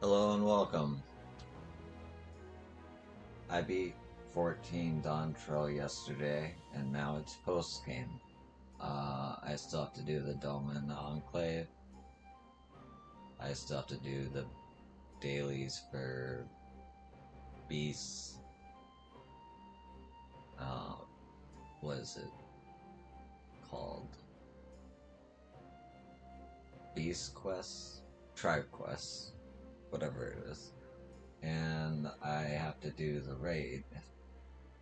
Hello and welcome. I beat 14 Dawntrail yesterday, and now it's post game. I still have to do the Dolmen Enclave. I still have to do the dailies for beasts. Uh, what is it called? Beast quests, tribe quests, whatever it is. And I have to do the raid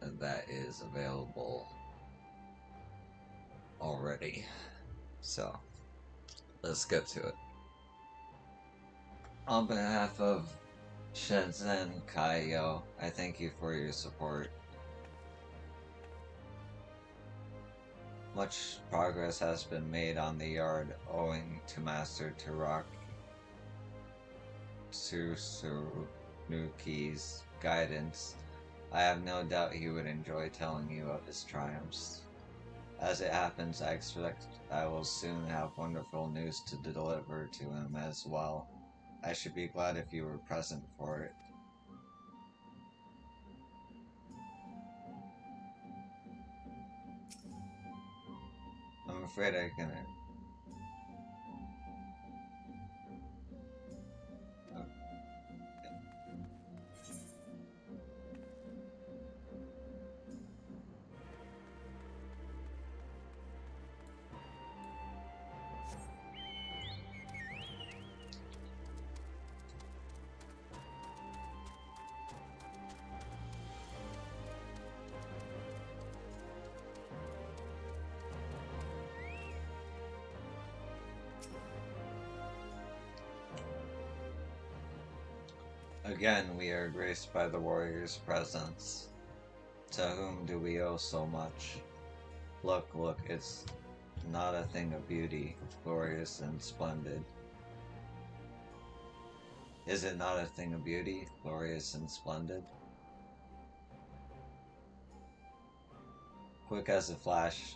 that is available already. So let's get to it. On behalf of Shenzhen Kaiyo, I thank you for your support. Much progress has been made on the yard owing to Master Tsurunuki's guidance. I have no doubt he would enjoy telling you of his triumphs. As it happens, I expect I will soon have wonderful news to deliver to him as well. I should be glad if you were present for it. I'm afraid I can. Again, we are graced by the warrior's presence. To whom do we owe so much? Look, look, it's not a thing of beauty, glorious and splendid. Is it not a thing of beauty, glorious and splendid? Quick as a flash,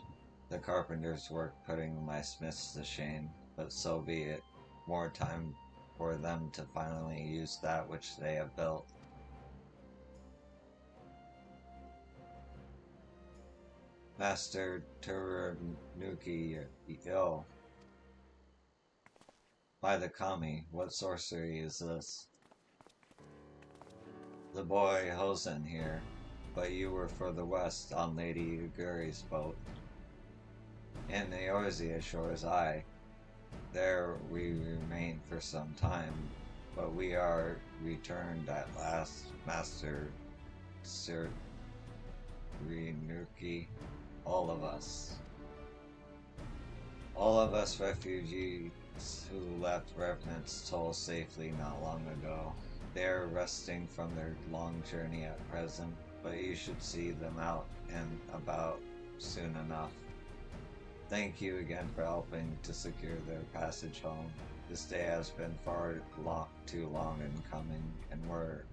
the carpenter's work putting my smiths to shame, but so be it. More time for them to finally use that which they have built. Master Turanuki Yo. By the kami, what sorcery is this? The boy Hosen here, but you were further west on Lady Uguri's boat. In Eorzea shores I. There we remained for some time, but we are returned at last, Master Tsurunuki, all of us. All of us refugees who left Revenant's Toll safely not long ago. They are resting from their long journey at present, but you should see them out and about soon enough. Thank you again for helping to secure their passage home. This day has been too long in coming, and were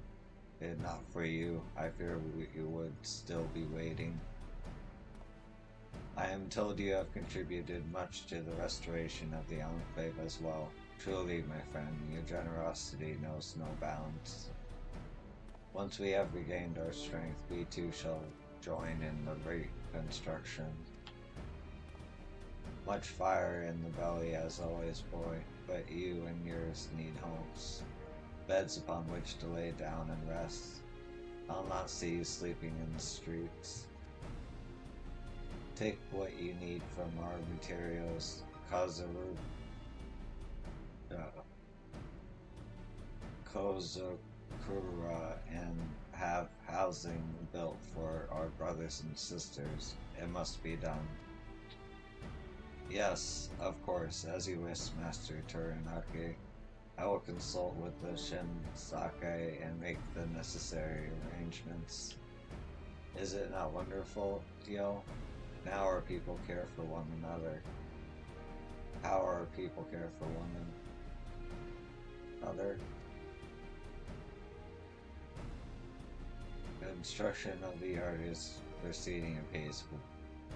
it not for you, I fear you would still be waiting. I am told you have contributed much to the restoration of the Enclave as well. Truly, my friend, your generosity knows no bounds. Once we have regained our strength, we too shall join in the reconstruction. Much fire in the belly as always, boy, but you and yours need homes. Beds upon which to lay down and rest. I'll not see you sleeping in the streets. Take what you need from our materials, Kozokura, and have housing built for our brothers and sisters. It must be done. Yes, of course, as you wish, Master Turanaki. I will consult with the Shinsake and make the necessary arrangements. Is it not wonderful, Dio? Now our people care for one another. How our people care for one another? Construction of the yard is proceeding apace,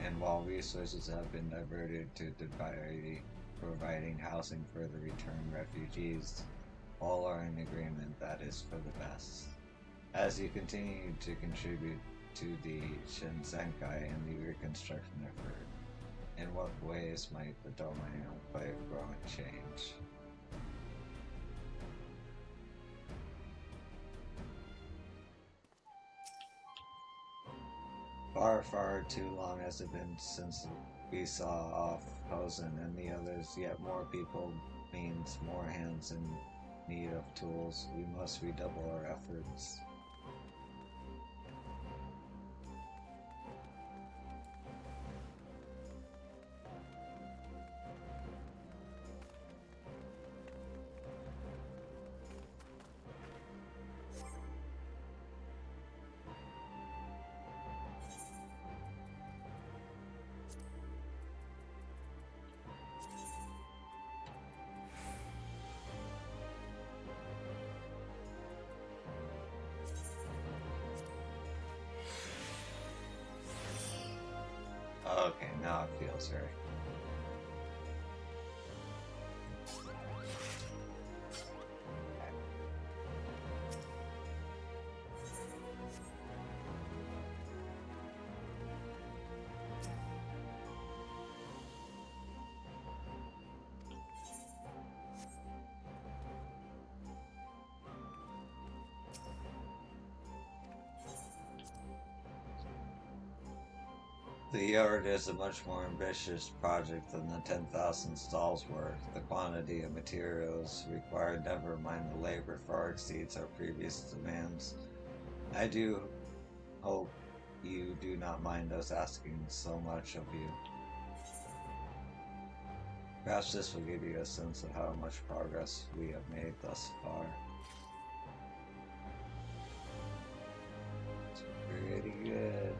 and while resources have been diverted to providing housing for the returned refugees, All are in agreement that is for the best. As you continue to contribute to the Shinsenkai and the reconstruction effort, in what ways might the domain play grow and change? Far, far too long has it been since we saw off Hosen and the others, yet more people means more hands in need of tools. We must redouble our efforts. Okay, now it feels right. The yard is a much more ambitious project than the 10,000 stalls were. The quantity of materials required, never mind the labor, far exceeds our previous demands. I do hope you do not mind us asking so much of you. Perhaps this will give you a sense of how much progress we have made thus far. It's pretty good.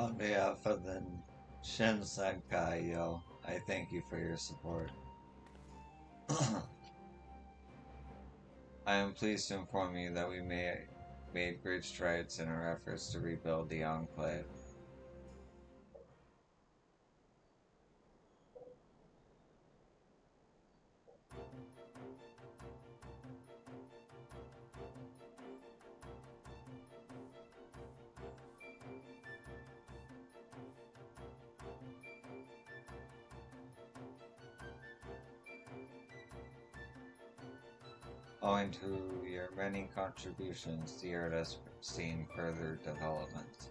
On behalf of the Shinsenkai, yo, I thank you for your support. I am pleased to inform you that we made great strides in our efforts to rebuild the Enclave. Owing to your many contributions, the Earth has seen further development.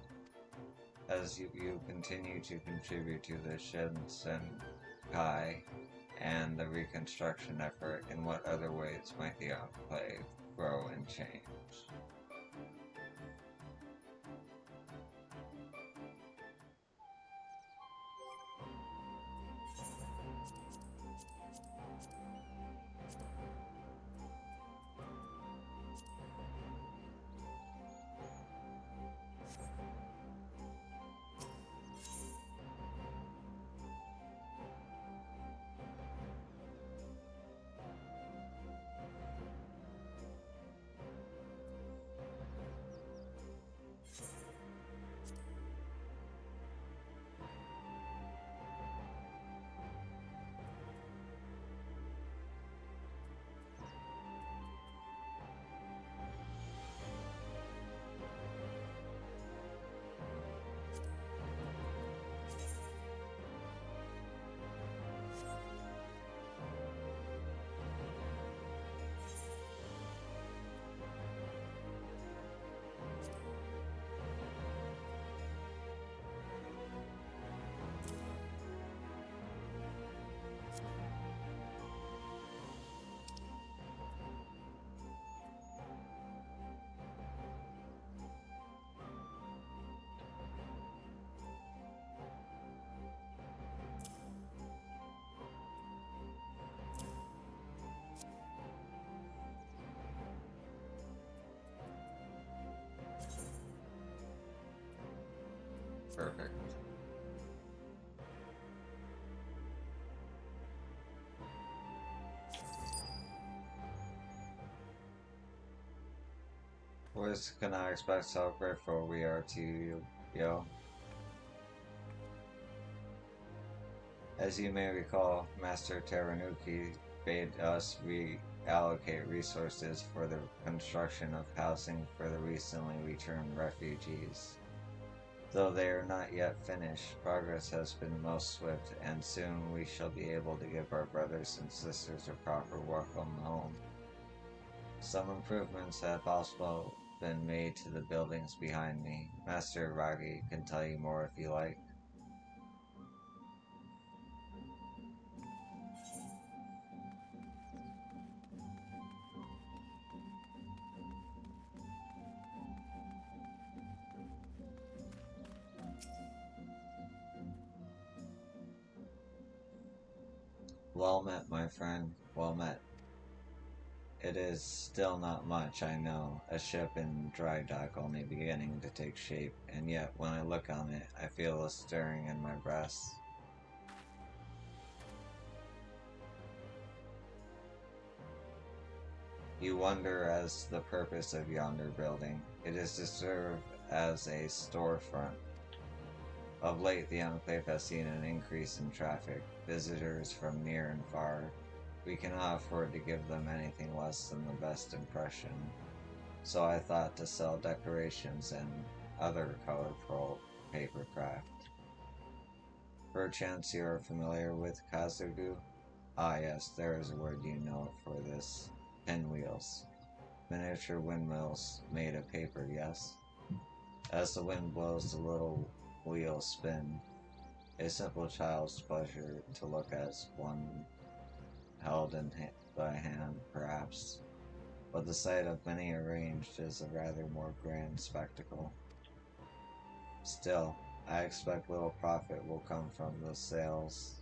As you continue to contribute to the Shinsenkai and the reconstruction effort, in what other ways might the Enclave grow and change? Perfect. Boys cannot expect how grateful we are to you, yo. As you may recall, Master Teranuki bade us reallocate resources for the construction of housing for the recently returned refugees. Though they are not yet finished, progress has been most swift, and soon we shall be able to give our brothers and sisters a proper welcome home. Some improvements have also been made to the buildings behind me. Master Ragi can tell you more if you like. Well met, my friend. Well met. It is still not much, I know. A ship in dry dock only beginning to take shape, and yet when I look on it, I feel a stirring in my breast. You wonder as to the purpose of yonder building. It is to serve as a storefront. Of late, the Enclave has seen an increase in traffic, visitors from near and far. We cannot afford to give them anything less than the best impression. So I thought to sell decorations and other colorful papercraft. Perchance you are familiar with Kazugu? Ah yes, there is a word you know it for this. Pinwheels. Miniature windmills made of paper, yes? As the wind blows, the little wheels spin. A simple child's pleasure to look at one held in by hand, perhaps. But the sight of many arranged is a rather more grand spectacle. Still, I expect little profit will come from the sales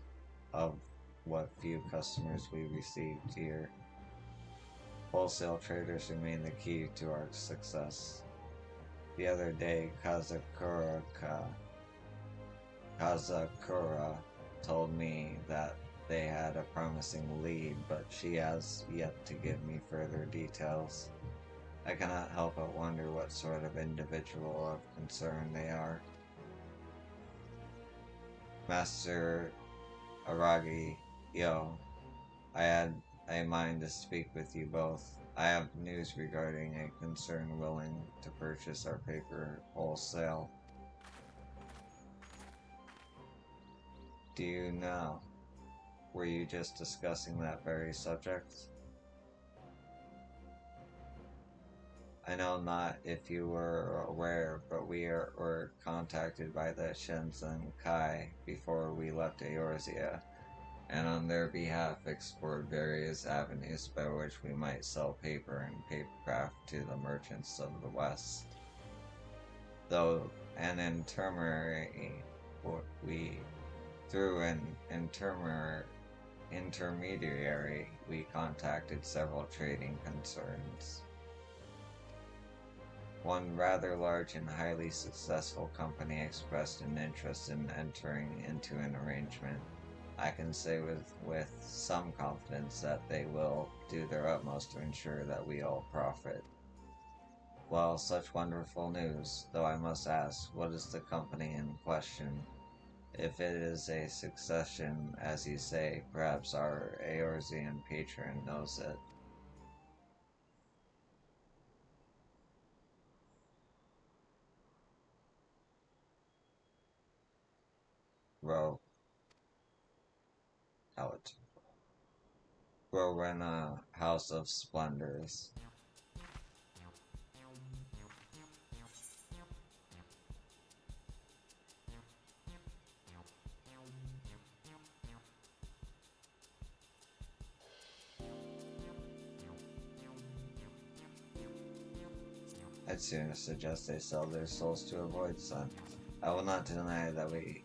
of what few customers we received here. Wholesale traders remain the key to our success. The other day, Kazakuraka Kazakura told me that they had a promising lead, but she has yet to give me further details. I cannot help but wonder what sort of individual of concern they are. Master Aragi, yo, I had a mind to speak with you both. I have news regarding a concern willing to purchase our paper wholesale. Do you know? Were you just discussing that very subject? I know not if you were aware, but were contacted by the Shenzhen Kai before we left Eorzea, and on their behalf explored various avenues by which we might sell paper and papercraft to the merchants of the West. Though an intermediary, we through an intermediary, we contacted several trading concerns. One rather large and highly successful company expressed an interest in entering into an arrangement. I can say with some confidence that they will do their utmost to ensure that we all profit. Well, such wonderful news, though I must ask, what is the company in question? If it is a succession, as you say, perhaps our Eorzean patron knows it. Ro, out. Rowena, House of Splendors. I'd sooner suggest they sell their souls to avoid sun. I will not deny that we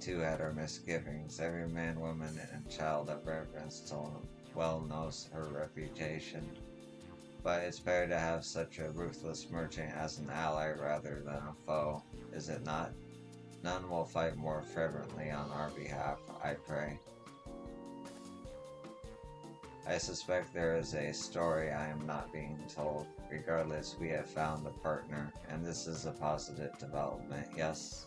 too had our misgivings. Every man, woman, and child of reverence well knows her reputation. But it's better to have such a ruthless merchant as an ally rather than a foe, is it not? None will fight more fervently on our behalf, I pray. I suspect there is a story I am not being told. Regardless, we have found a partner, and this is a positive development, yes?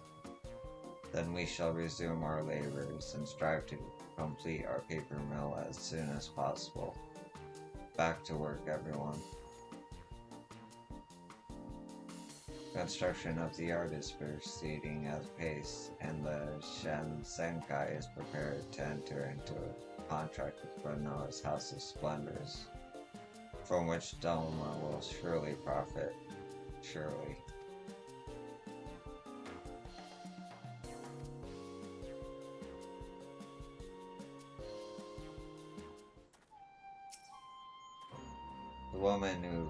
Then we shall resume our labors and strive to complete our paper mill as soon as possible. Back to work, everyone. Construction of the yard is proceeding at pace, and the Senkai is prepared to enter into a contract with Renoa's House of Splendors, from which Doma will surely profit. Surely. The woman who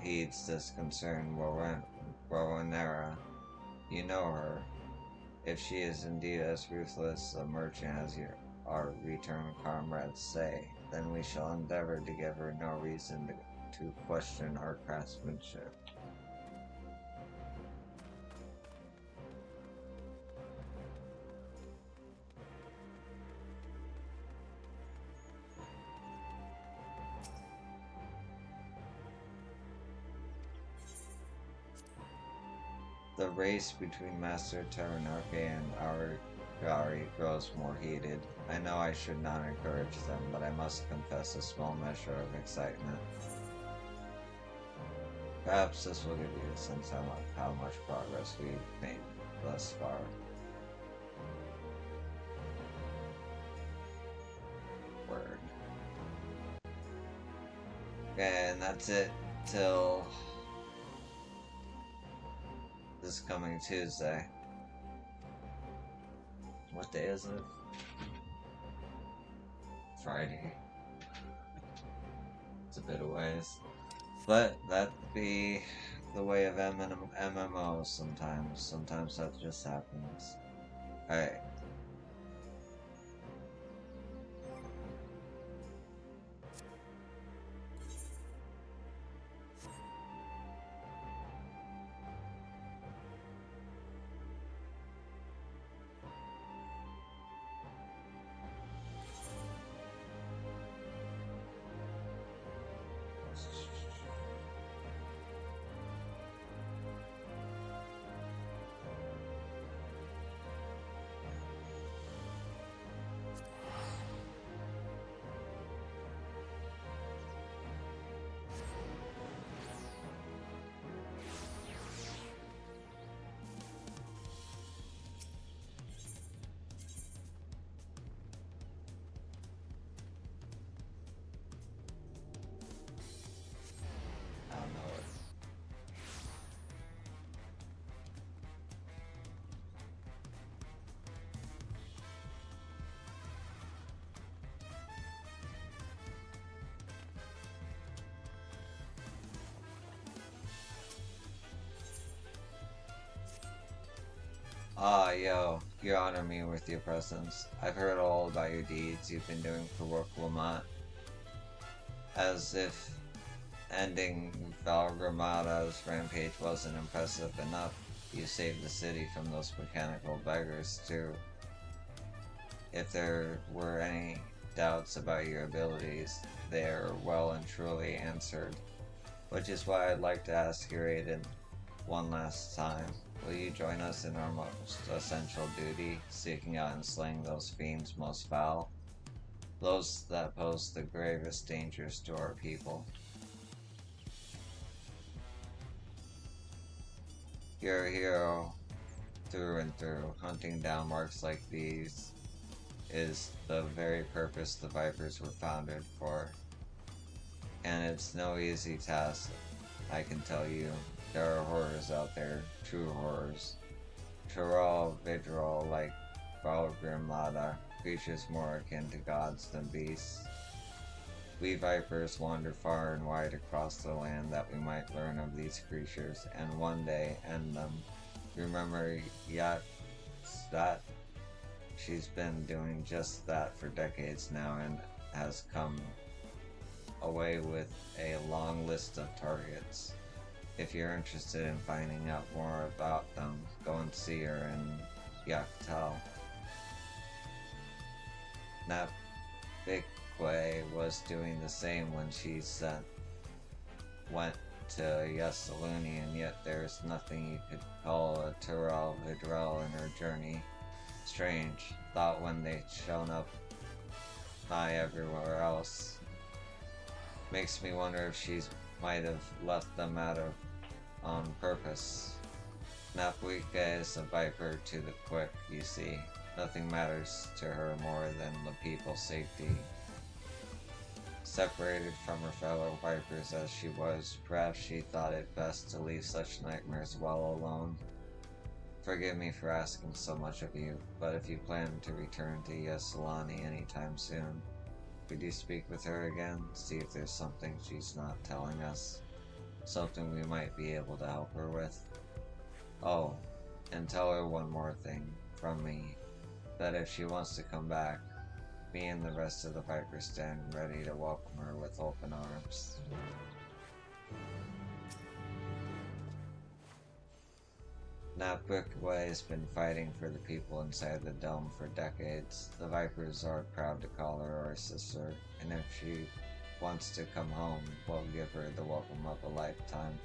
heeds this concern, Rowanera, you know her. If she is indeed as ruthless a merchant as our returned comrades say, then we shall endeavor to give her no reason to question our craftsmanship. The race between Master Taranaka and our Gari grows more heated. I know I should not encourage them, but I must confess a small measure of excitement. Perhaps this will give you a sense of how much progress we've made thus far. Word. Okay, and that's it till this coming Tuesday. What day is it? Friday. It's a bit of ways. But that be the way of MMOs sometimes. Sometimes that just happens. Alright. I don't know it. Ah, yo, you honor me with your presence. I've heard all about your deeds you've been doing for Lamont. As if ending Valgramata's rampage wasn't impressive enough, you saved the city from those mechanical beggars, too. If there were any doubts about your abilities, they are well and truly answered. Which is why I'd like to ask your aid one last time. Will you join us in our most essential duty, seeking out and slaying those fiends most foul? Those that pose the gravest dangers to our people. You're a hero through and through. Hunting down marks like these is the very purpose the Vipers were founded for. And it's no easy task, I can tell you. There are horrors out there, true horrors. Tural Vidral like Balgrimlada, creatures more akin to gods than beasts. We Vipers wander far and wide across the land that we might learn of these creatures, and one day end them. Remember that? She's been doing just that for decades now and has come away with a long list of targets. If you're interested in finding out more about them, go and see her in Yaktal. Napikwe was doing the same when she went to Yasaluni, and yet there's nothing you could call a Tural Vidrel in her journey. Strange. Thought when they'd shown up nigh everywhere else. Makes me wonder if she might have left them on purpose. Napwika is a viper to the quick, you see. Nothing matters to her more than the people's safety. Separated from her fellow vipers as she was, perhaps she thought it best to leave such nightmares well alone. Forgive me for asking so much of you, but if you plan to return to Yasalani anytime soon, could you speak with her again, see if there's something she's not telling us? Something we might be able to help her with? Oh, and tell her one more thing, from me, that if she wants to come back, me and the rest of the Vipers stand ready to welcome her with open arms. Napwikwe has been fighting for the people inside the dome for decades. The Vipers are proud to call her our sister, and if she wants to come home, we'll give her the welcome of a lifetime.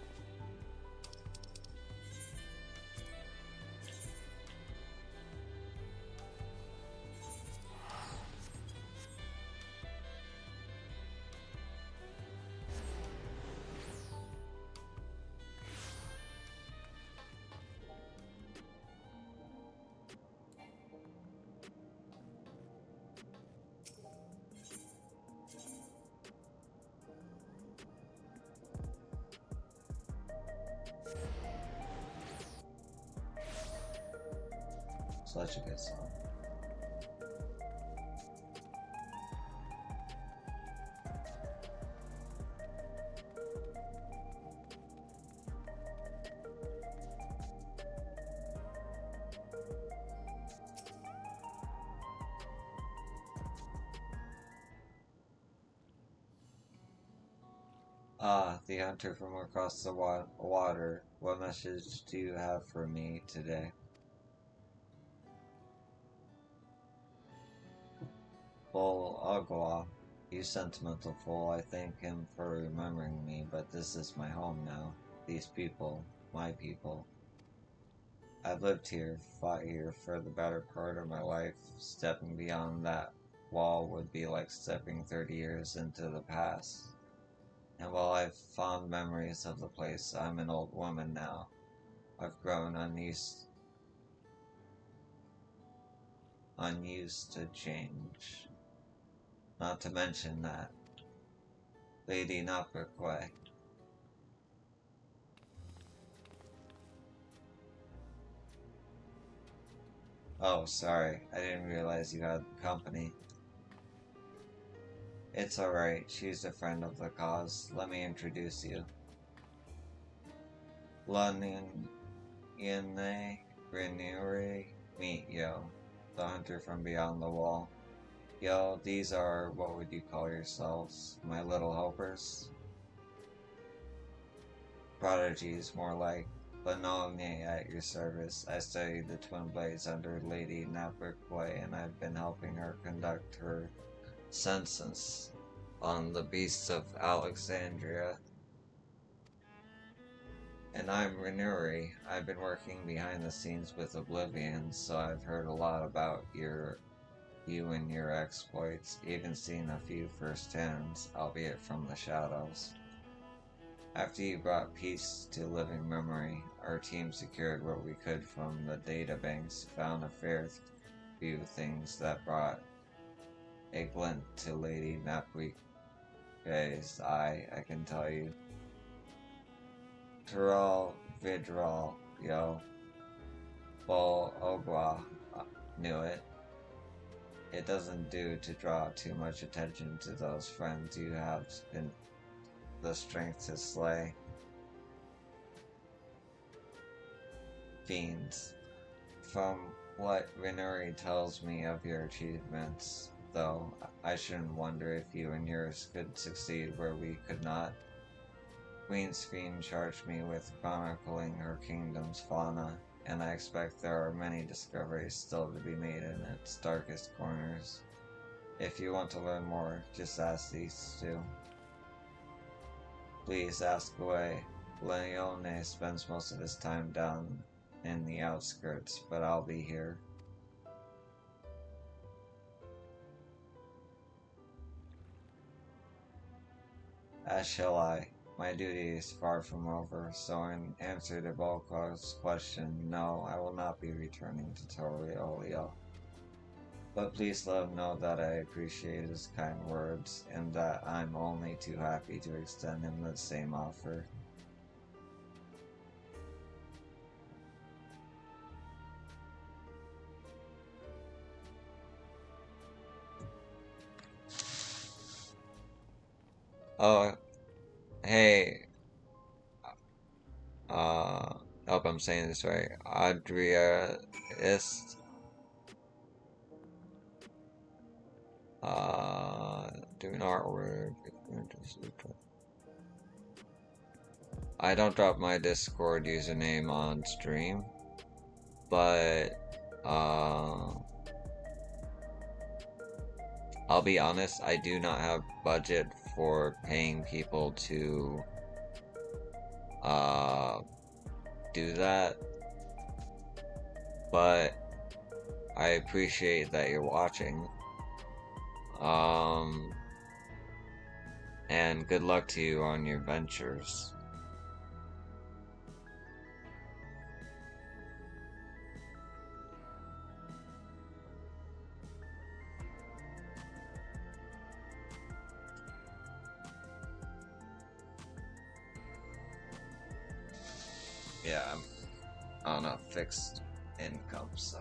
Such a good song. Ah, the hunter from across the water. What message do you have for me today? Bull Agua, You sentimental fool, I thank him for remembering me, but this is my home now. These people, my people. I've lived here, fought here for the better part of my life. Stepping beyond that wall would be like stepping 30 years into the past. And while I've fond memories of the place, I'm an old woman now. I've grown unused to change. Not to mention that Lady Napperquay. Oh, sorry, I didn't realize you had company. It's alright, she's a friend of the cause. Let me introduce you. London Yene Renieri, meet Yo, the hunter from beyond the wall. Yo, these are, what would you call yourselves? My little helpers? Prodigies, more like. Benogne at your service. I studied the twin blades under Lady Napperquay, and I've been helping her conduct her census on the beasts of Alexandria. And I'm Renuri. I've been working behind the scenes with Oblivion, so I've heard a lot about you and your exploits, even seen a few first-hands, albeit from the shadows. After you brought peace to living memory, our team secured what we could from the databanks, found a fair few things that brought a glint to Lady Napwik's eye, I can tell you. Terrell Vidral, yo. Bull Obra knew it. It doesn't do to draw too much attention to those friends you have in the strength to slay. Fiends. From what Renuri tells me of your achievements, though, I shouldn't wonder if you and yours could succeed where we could not. Queen's Fiend charged me with chronicling her kingdom's fauna, and I expect there are many discoveries still to be made in its darkest corners. If you want to learn more, just ask these two. Please ask away. Leone spends most of his time down in the outskirts, but I'll be here. As shall I. My duty is far from over, so in answer to Volkov's question, no, I will not be returning to Toriolio. But please let him know that I appreciate his kind words, and that I'm only too happy to extend him the same offer. Oh, hey, I hope I'm saying this right. Adria ist, doing artwork. I don't drop my Discord username on stream, but, I'll be honest, I do not have budget for paying people to, do that, but I appreciate that you're watching. And good luck to you on your ventures. Yeah, I'm on a fixed income, so.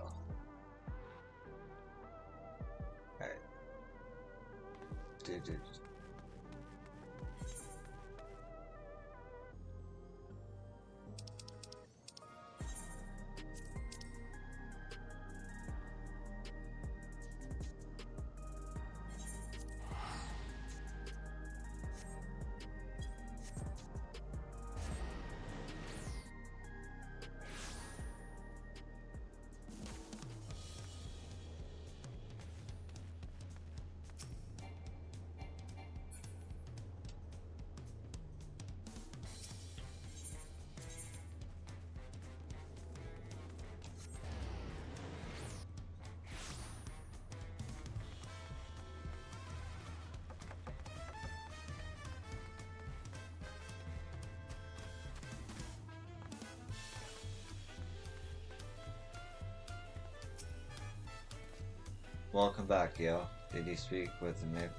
Alright. Dude. Welcome back, yo. Did you speak with the Nip?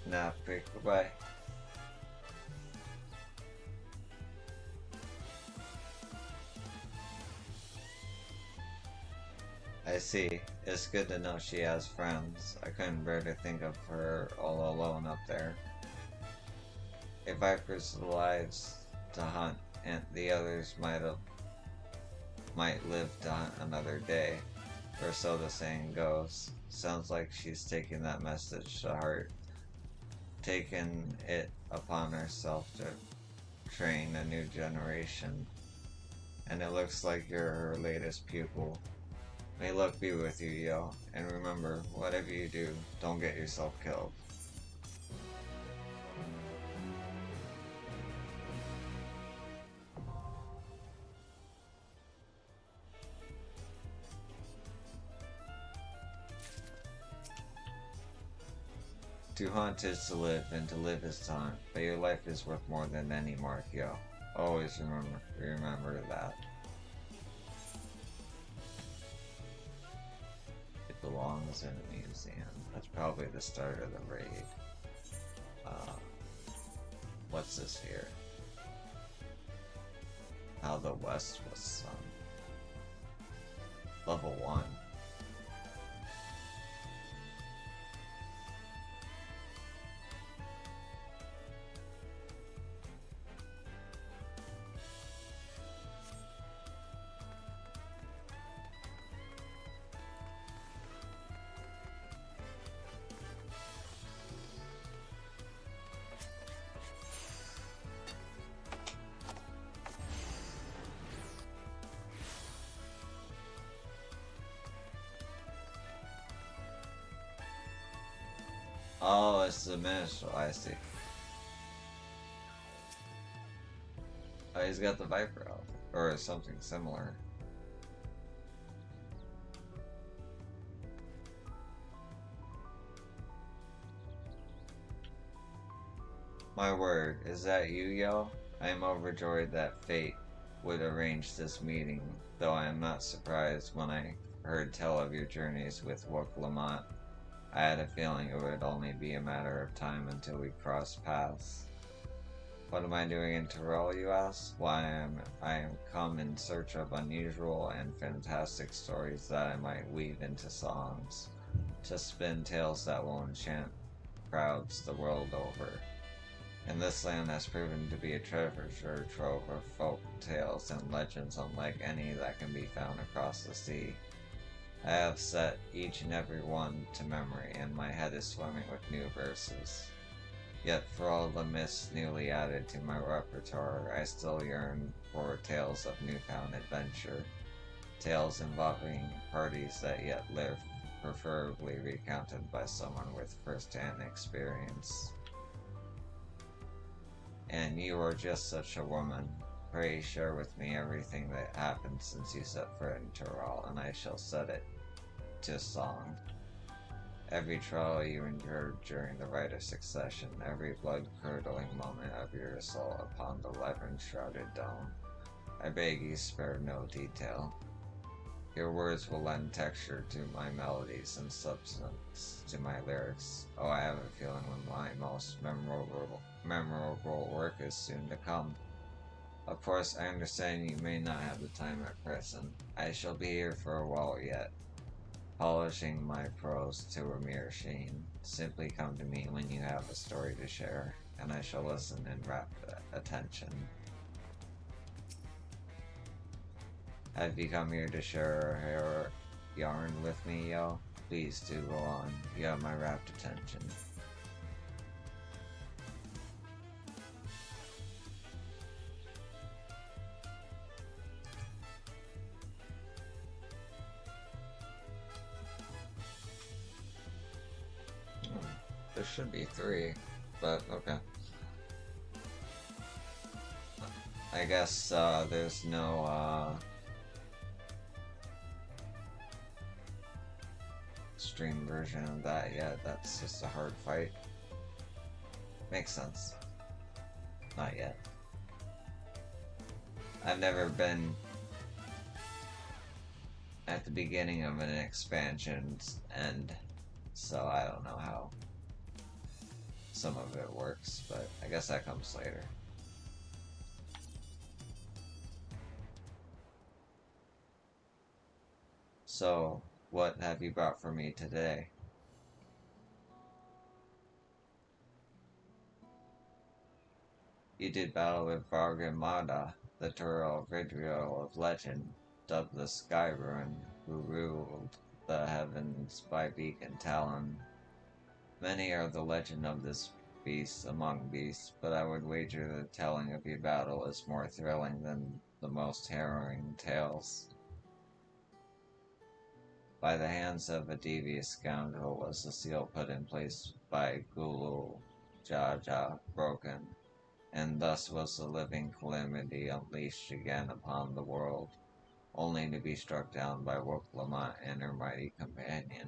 Nah, prick. Goodbye. I see. It's good to know she has friends. I couldn't bear to think of her all alone up there. A viper's lives to hunt, and the others might live to hunt another day, or so the saying goes. Sounds like she's taking that message to heart, taking it upon herself to train a new generation. And it looks like you're her latest pupil. May luck be with you, yo. And remember, whatever you do, don't get yourself killed. To hunt is to live, and to live is to hunt. But your life is worth more than any mark, yo. Always remember that. It belongs in a museum. That's probably the start of the raid. What's this here? How the West was sung. Level 1. Oh, it's the minstrel, I see. Oh, he's got the Viper outfit, or something similar. My word, is that you, yo? I am overjoyed that fate would arrange this meeting, though I am not surprised when I heard tell of your journeys with Wook Lamont. I had a feeling it would only be a matter of time until we crossed paths. What am I doing in Tyrell, you ask? Why, I am come in search of unusual and fantastic stories that I might weave into songs, to spin tales that will enchant crowds the world over. And this land has proven to be a treasure trove of folk tales and legends unlike any that can be found across the sea. I have set each and every one to memory, and my head is swimming with new verses. Yet for all the myths newly added to my repertoire, I still yearn for tales of newfound adventure, tales involving parties that yet live, preferably recounted by someone with first-hand experience. And you are just such a woman. Pray share with me everything that happened since you set foot in Tyrell, and I shall set it to song. Every trial you endured during the rite of succession, every blood-curdling moment of your assault upon the levin-shrouded dome. I beg you spare no detail. Your words will lend texture to my melodies and substance to my lyrics. Oh, I have a feeling when my most memorable work is soon to come. Of course, I understand you may not have the time at present. I shall be here for a while yet, polishing my prose to a mere sheen. Simply come to me when you have a story to share, and I shall listen in rapt attention. Have you come here to share your yarn with me, yo? Please do go on. You have my rapt attention. There should be 3, but okay. I guess there's no stream version of that yet. That's just a hard fight. Makes sense. Not yet. at the beginning of an expansion's end, so I don't know how some of it works, but I guess that comes later. So, what have you brought for me today? You did battle with Vargamada, the Turo Vidrio of legend, dubbed the Sky Ruin, who ruled the heavens by beak and talon. Many are the legend of this beast among beasts, but I would wager the telling of your battle is more thrilling than the most harrowing tales. By the hands of a devious scoundrel was the seal put in place by Gulu Jaja broken, and thus was the living calamity unleashed again upon the world, only to be struck down by Woklamont and her mighty companion.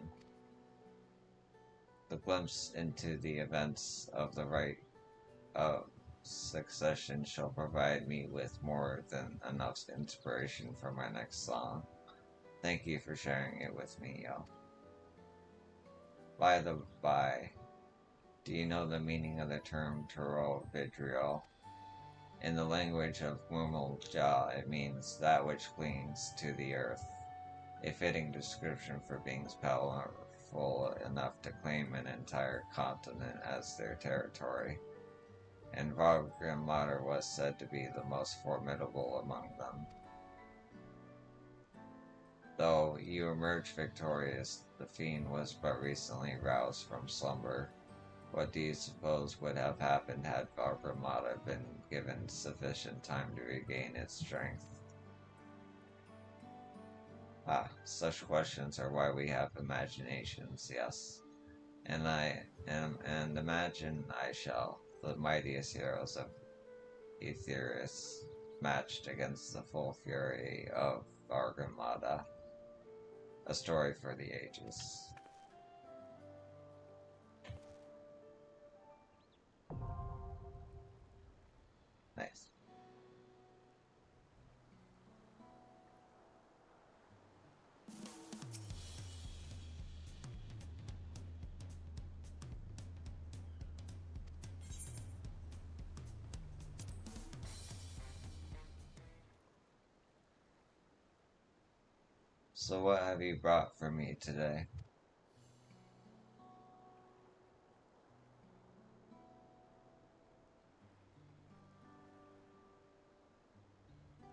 The glimpse into the events of the Rite of Succession shall provide me with more than enough inspiration for my next song. Thank you for sharing it with me, yo. By the by, do you know the meaning of the term Turo Vidrio? In the language of Mumulja, it means that which clings to the earth, a fitting description for beings powerful enough to claim an entire continent as their territory, and Vargamada was said to be the most formidable among them. Though you emerged victorious, the fiend was but recently roused from slumber. What do you suppose would have happened had Vargamada been given sufficient time to regain its strength? Ah, such questions are why we have imaginations, yes. And imagine I shall, the mightiest heroes of Aetheris, matched against the full fury of Vargamada. A story for the ages. Nice. So what have you brought for me today?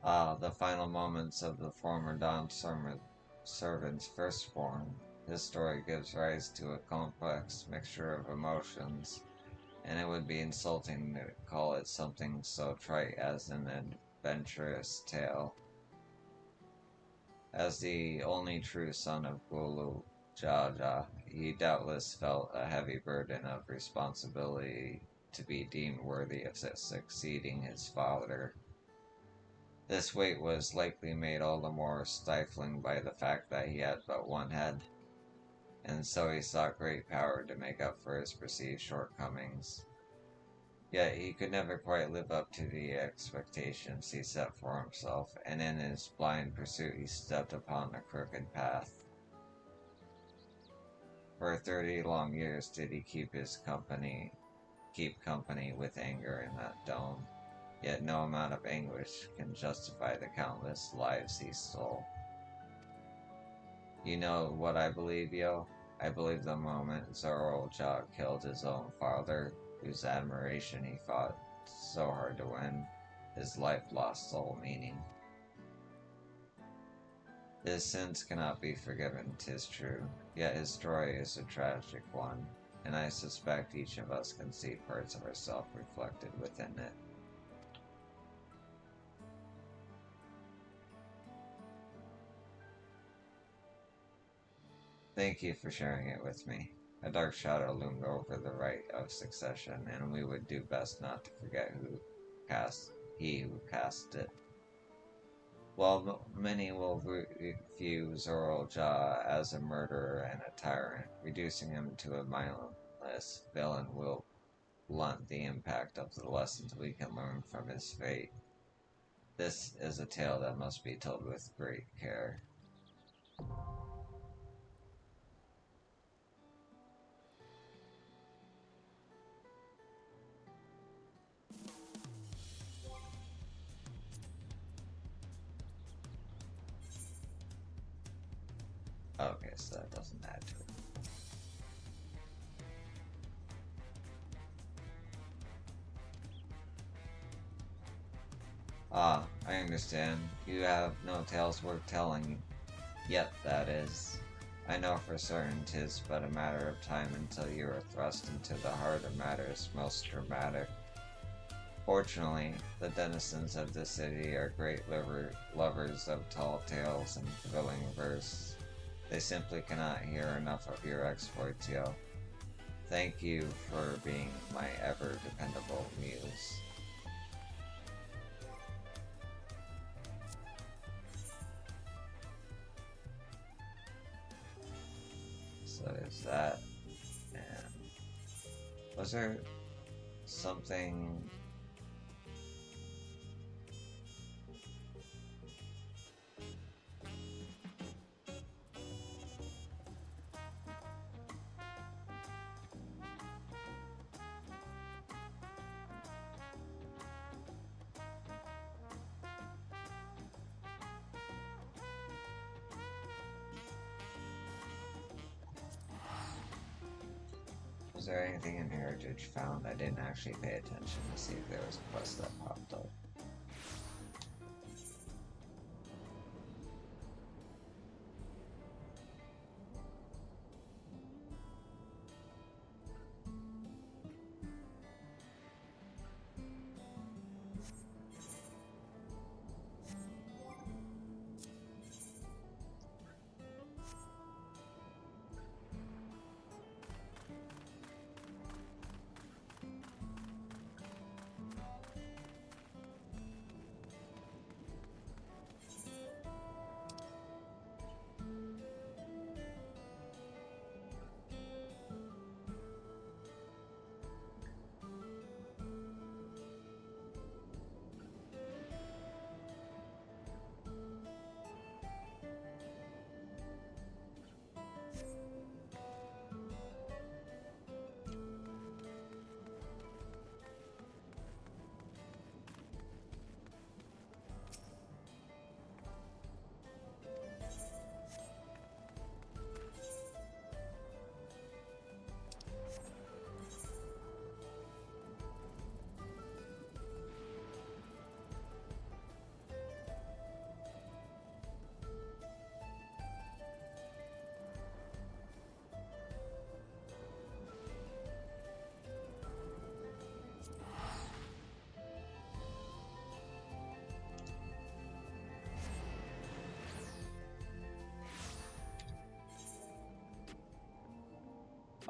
Ah, the final moments of the former Dawn servant's firstborn. His story gives rise to a complex mixture of emotions, and it would be insulting to call it something so trite as an adventurous tale. As the only true son of Gulu Jaja, he doubtless felt a heavy burden of responsibility to be deemed worthy of succeeding his father. This weight was likely made all the more stifling by the fact that he had but one head, and so he sought great power to make up for his perceived shortcomings. Yet he could never quite live up to the expectations he set for himself, and in his blind pursuit he stepped upon a crooked path. For 30 long years did he keep company with anger in that dome, yet no amount of anguish can justify the countless lives he stole. You know what I believe, yo? I believe the moment Zoroja killed his own father, whose admiration he fought so hard to win, his life lost all meaning. His sins cannot be forgiven, 'tis true, yet his story is a tragic one, and I suspect each of us can see parts of ourselves reflected within it. Thank you for sharing it with me. A dark shadow loomed over the Rite of Succession, and we would do best not to forget he who cast it. While many will view Zoroja as a murderer and a tyrant, reducing him to a mindless villain will blunt the impact of the lessons we can learn from his fate. This is a tale that must be told with great care. Okay, so that doesn't add to it. Ah, I understand. You have no tales worth telling. Yet, that is. I know for certain 'tis but a matter of time until you are thrust into the heart of matters most dramatic. Fortunately, the denizens of the city are great lovers of tall tales and thrilling verse. They simply cannot hear enough of your exploits, yo. Thank you for being my ever dependable muse. So there's that. And was there something? Was there anything in Heritage found? I didn't actually pay attention to see if there was a quest that popped up.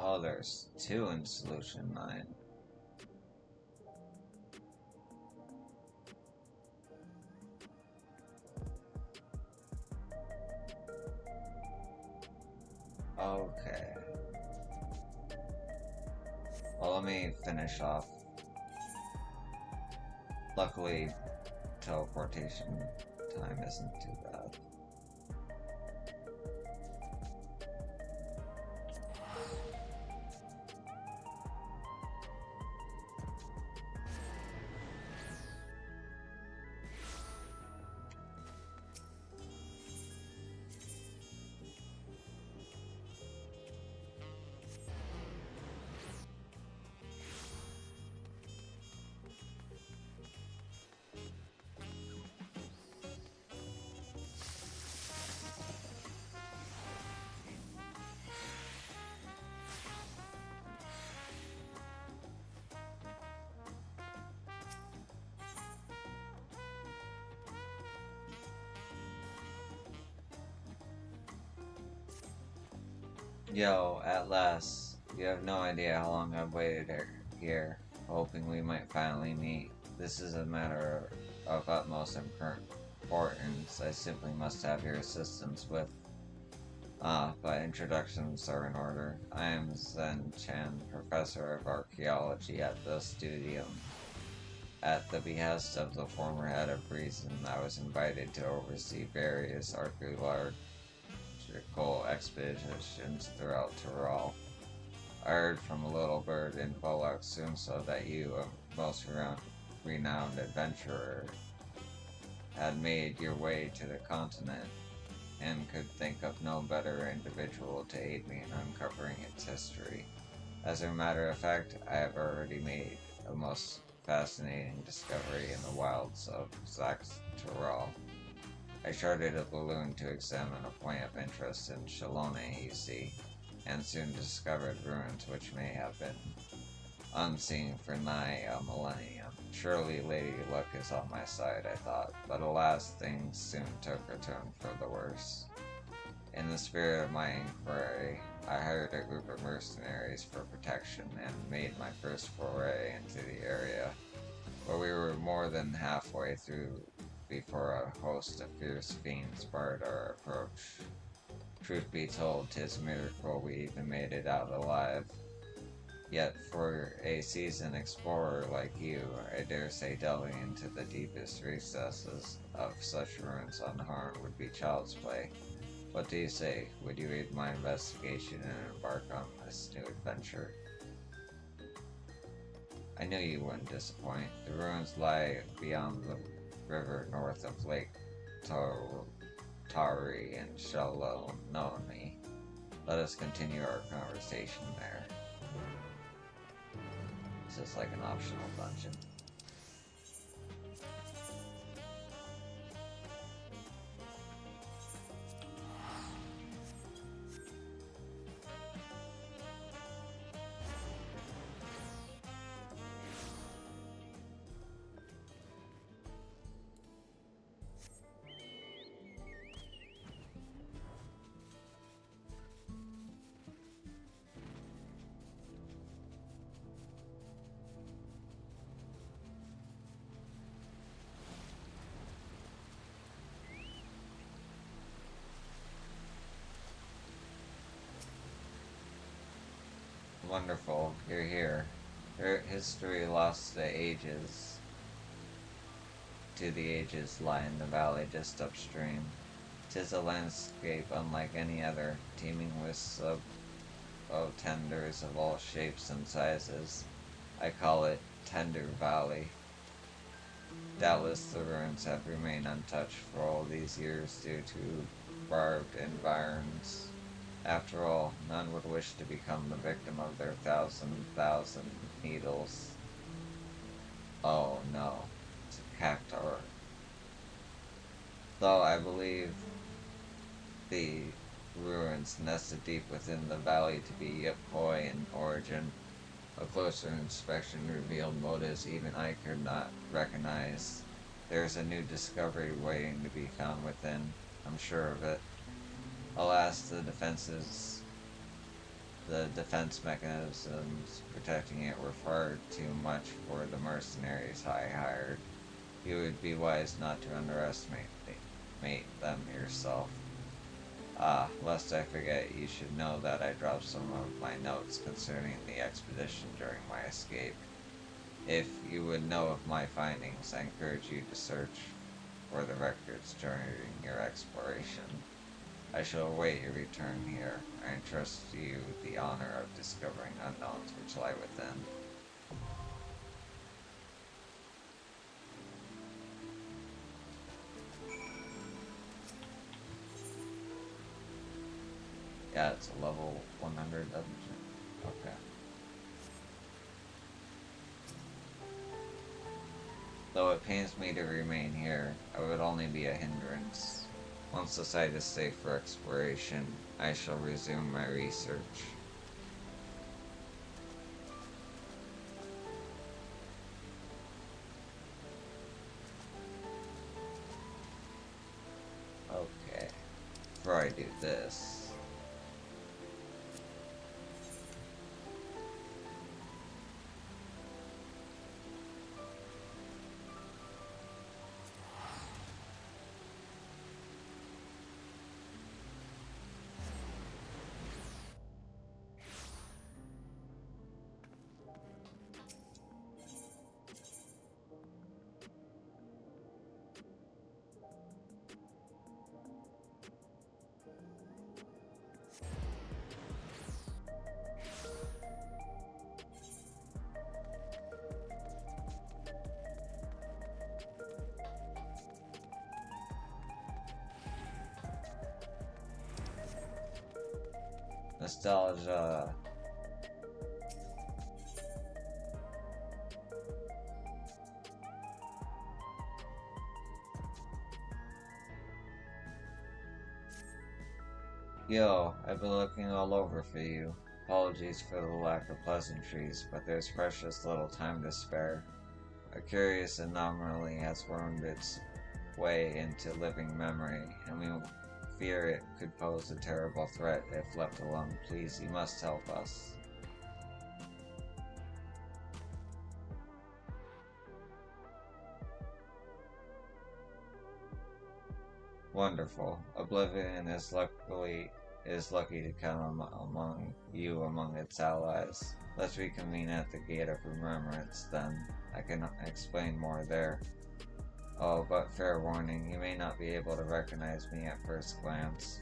Oh, there's two in Solution 9. Okay. Well, let me finish off. Luckily, teleportation time isn't too bad. Yo, at last. You have no idea how long I've waited here, hoping we might finally meet. This is a matter of utmost importance. I simply must have your assistance with. But introductions are in order. I am Zen Chan, professor of archaeology at the studium. At the behest of the former head of Reason, I was invited to oversee various archaeological expeditions throughout Tyrol. I heard from a little bird in Bolak soon so that you, a most renowned adventurer, had made your way to the continent and could think of no better individual to aid me in uncovering its history. As a matter of fact, I have already made a most fascinating discovery in the wilds of Zax Tyrol. I chartered a balloon to examine a point of interest in Shalone, you see, and soon discovered ruins which may have been unseen for nigh a millennium. Surely Lady Luck is on my side, I thought, but alas, things soon took a turn for the worse. In the spirit of my inquiry, I hired a group of mercenaries for protection and made my first foray into the area, but we were more than halfway through before a host of fierce fiends barred our approach. Truth be told, 'tis a miracle we even made it out alive. Yet for a seasoned explorer like you, I dare say delving into the deepest recesses of such ruins unharmed would be child's play. What do you say? Would you aid my investigation and embark on this new adventure? I knew you wouldn't disappoint. The ruins lie beyond the river north of Lake Tari and Shalononi. Let us continue our conversation there. This is like an optional dungeon. Wonderful, you're here. Her history lost to the ages lie in the valley just upstream. 'Tis a landscape unlike any other, teeming with tenders of all shapes and sizes. I call it Tender Valley. Doubtless the ruins have remained untouched for all these years due to barbed environs. After all, none would wish to become the victim of their thousand needles. Oh no, it's a cactuar. Though I believe the ruins nested deep within the valley to be Yipoi in origin, a closer inspection revealed motives even I could not recognize. There's a new discovery waiting to be found within, I'm sure of it. Alas, the defense mechanisms protecting it were far too much for the mercenaries I hired. You would be wise not to underestimate them yourself. Ah, lest I forget, you should know that I dropped some of my notes concerning the expedition during my escape. If you would know of my findings, I encourage you to search for the records during your exploration. I shall await your return here. I entrust to you the honor of discovering unknowns which lie within. Yeah, it's a level 100 dungeon. Okay. Though it pains me to remain here, I would only be a hindrance. Once the site is safe for exploration, I shall resume my research. Okay. Before I do this, nostalgia. Yo, I've been looking all over for you. Apologies for the lack of pleasantries, but there's precious little time to spare. A curious anomaly has wormed its way into living memory, and we fear it could pose a terrible threat if left alone. Please, you must help us. Wonderful. Oblivion is lucky to count among its allies. Let's reconvene at the Gate of Remembrance, then. I can explain more there. Oh, but fair warning, you may not be able to recognize me at first glance.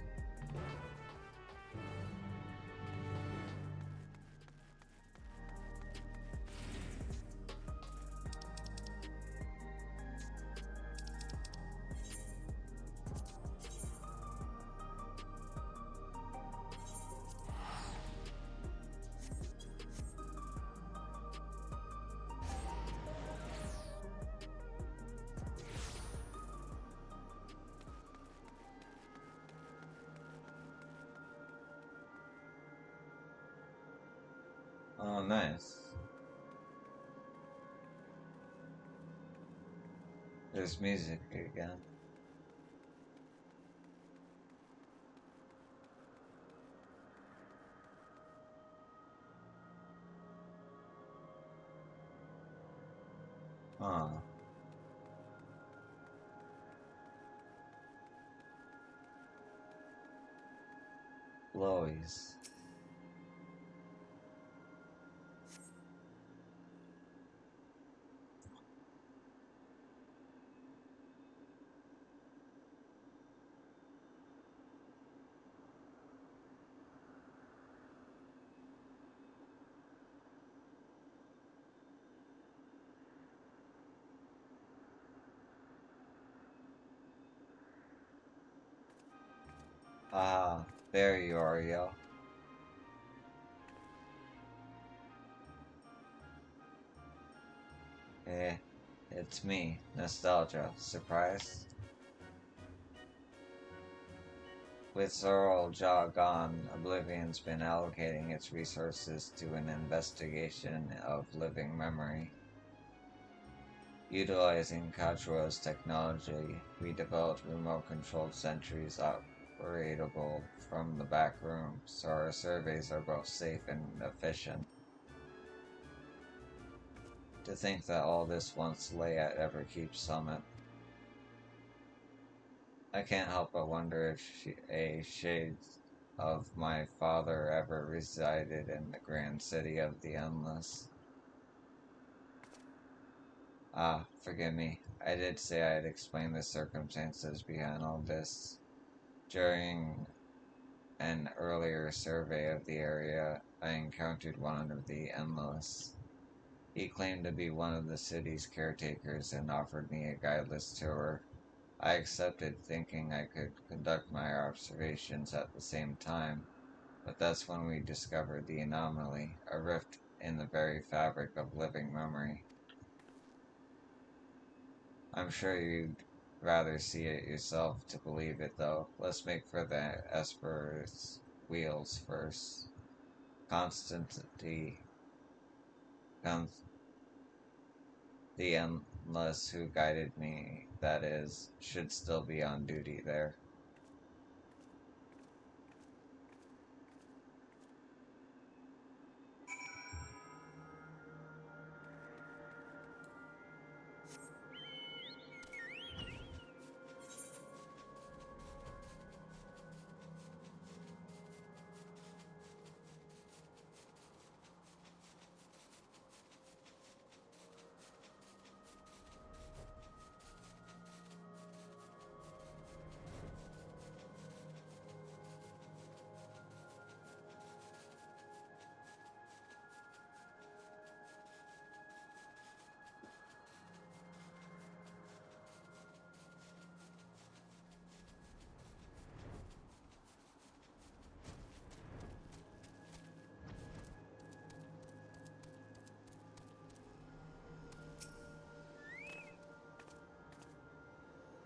Oh, nice. There's music again. Huh. Lois. Ah, there you are, yo. Eh, it's me, Nostalgia. Surprise? With Sorrel Jaw gone, Oblivion's been allocating its resources to an investigation of living memory. Utilizing Kachua's technology, we developed remote-controlled sentries operatable from the back room, so our surveys are both safe and efficient. To think that all this once lay at Everkeep Summit. I can't help but wonder if a shade of my father ever resided in the grand city of the Endless. Ah, forgive me. I did say I'd explain the circumstances behind all this. During an earlier survey of the area, I encountered one of the Endless. He claimed to be one of the city's caretakers and offered me a guideless tour. I accepted, thinking I could conduct my observations at the same time, but that's when we discovered the anomaly, a rift in the very fabric of living memory. I'm sure you'd rather see it yourself to believe it, though. Let's make for the Esper's wheels first. Constantly, the Endless who guided me, that is, should still be on duty there.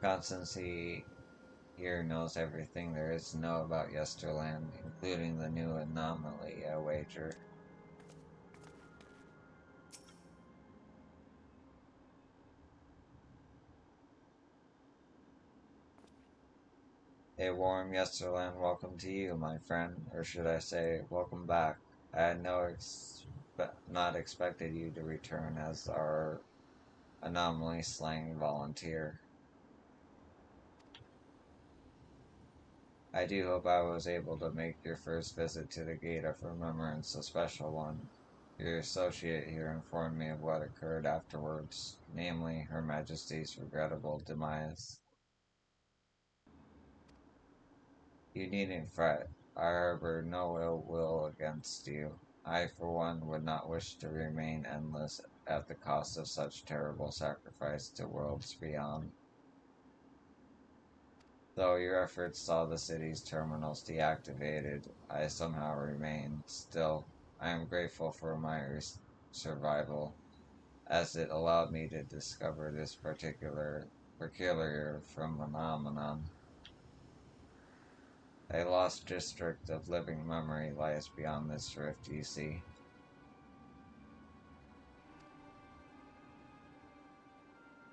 Constancy here knows everything there is to know about Yesterland, including the new anomaly, I wager. A warm Yesterland welcome to you, my friend, or should I say, welcome back. I had not expected you to return as our anomaly slaying volunteer. I do hope I was able to make your first visit to the Gate of Remembrance a special one. Your associate here informed me of what occurred afterwards, namely Her Majesty's regrettable demise. You needn't fret. I harbor no ill will against you. I, for one, would not wish to remain endless at the cost of such terrible sacrifice to worlds beyond. Though your efforts saw the city's terminals deactivated, I somehow remained. Still, I am grateful for my survival, as it allowed me to discover this peculiar phenomenon. A lost district of living memory lies beyond this rift, you see.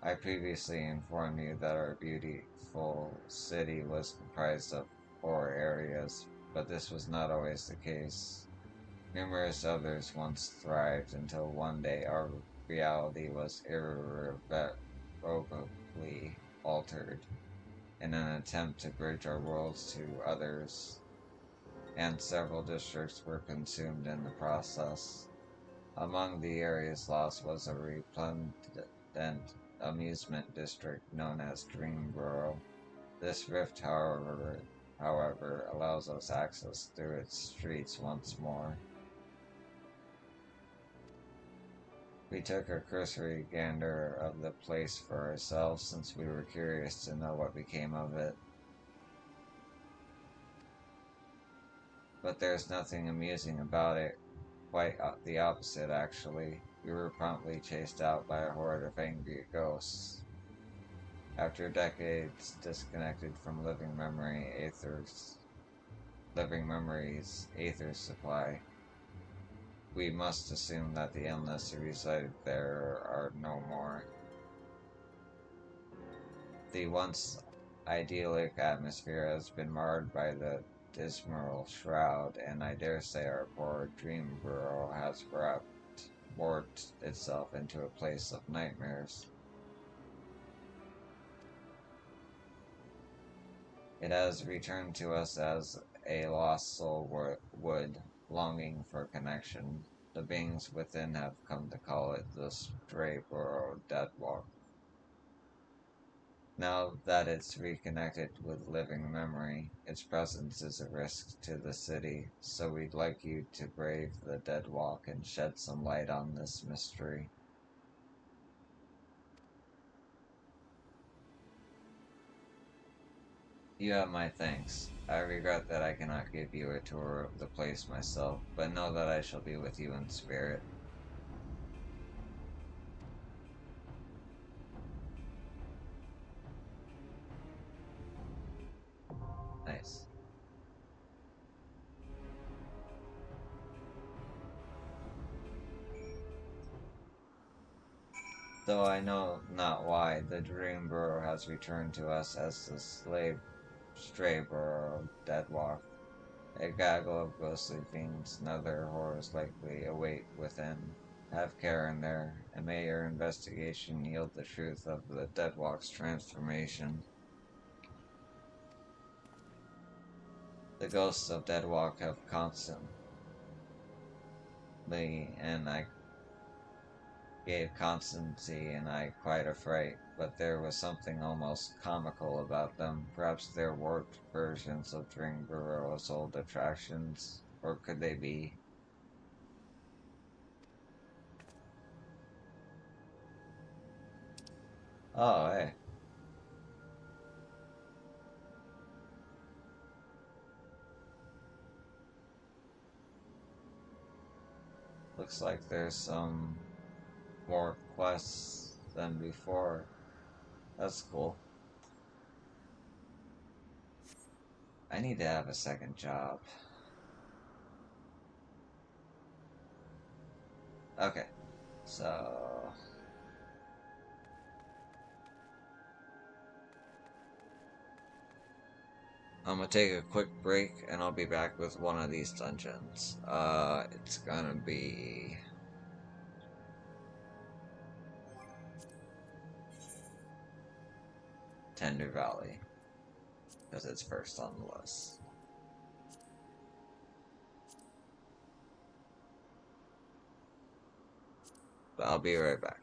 I previously informed you that our beautiful city was comprised of 4 areas, but this was not always the case. Numerous others once thrived until one day our reality was irrevocably altered in an attempt to bridge our worlds to others, and several districts were consumed in the process. Among the areas lost was a resplendent amusement district known as Dreamborough. This rift, however, allows us access through its streets once more. We took a cursory gander of the place for ourselves since we were curious to know what became of it. But there's nothing amusing about it. Quite the opposite, actually. We were promptly chased out by a horde of angry ghosts. After decades disconnected from living memories, Aether's supply, we must assume that the endless who resided there are no more. The once idyllic atmosphere has been marred by the dismal shroud, and I dare say our poor dream burrow has warped itself into a place of nightmares. It has returned to us as a lost soul would, longing for connection. The beings within have come to call it the Strayborough Deadwalk. Now that it's reconnected with living memory, its presence is a risk to the city, so we'd like you to brave the Deadwalk and shed some light on this mystery. You have my thanks. I regret that I cannot give you a tour of the place myself, but know that I shall be with you in spirit. Nice. Though I know not why, the dream burrow has returned to us as the stray burrow Deadwalk. A gaggle of ghostly fiends and other horrors likely await within. Have care in there, and may your investigation yield the truth of the Deadwalk's transformation. The ghosts of Deadwalk have constantly, and I gave Constancy and I quite a fright, but there was something almost comical about them. Perhaps they're warped versions of Dringburrow's old attractions, or could they be? Oh, hey. Looks like there's some more quests than before. That's cool. I need to have a second job. Okay, so I'm gonna take a quick break and I'll be back with one of these dungeons. It's gonna be Tender Valley because it's first on the list. But I'll be right back.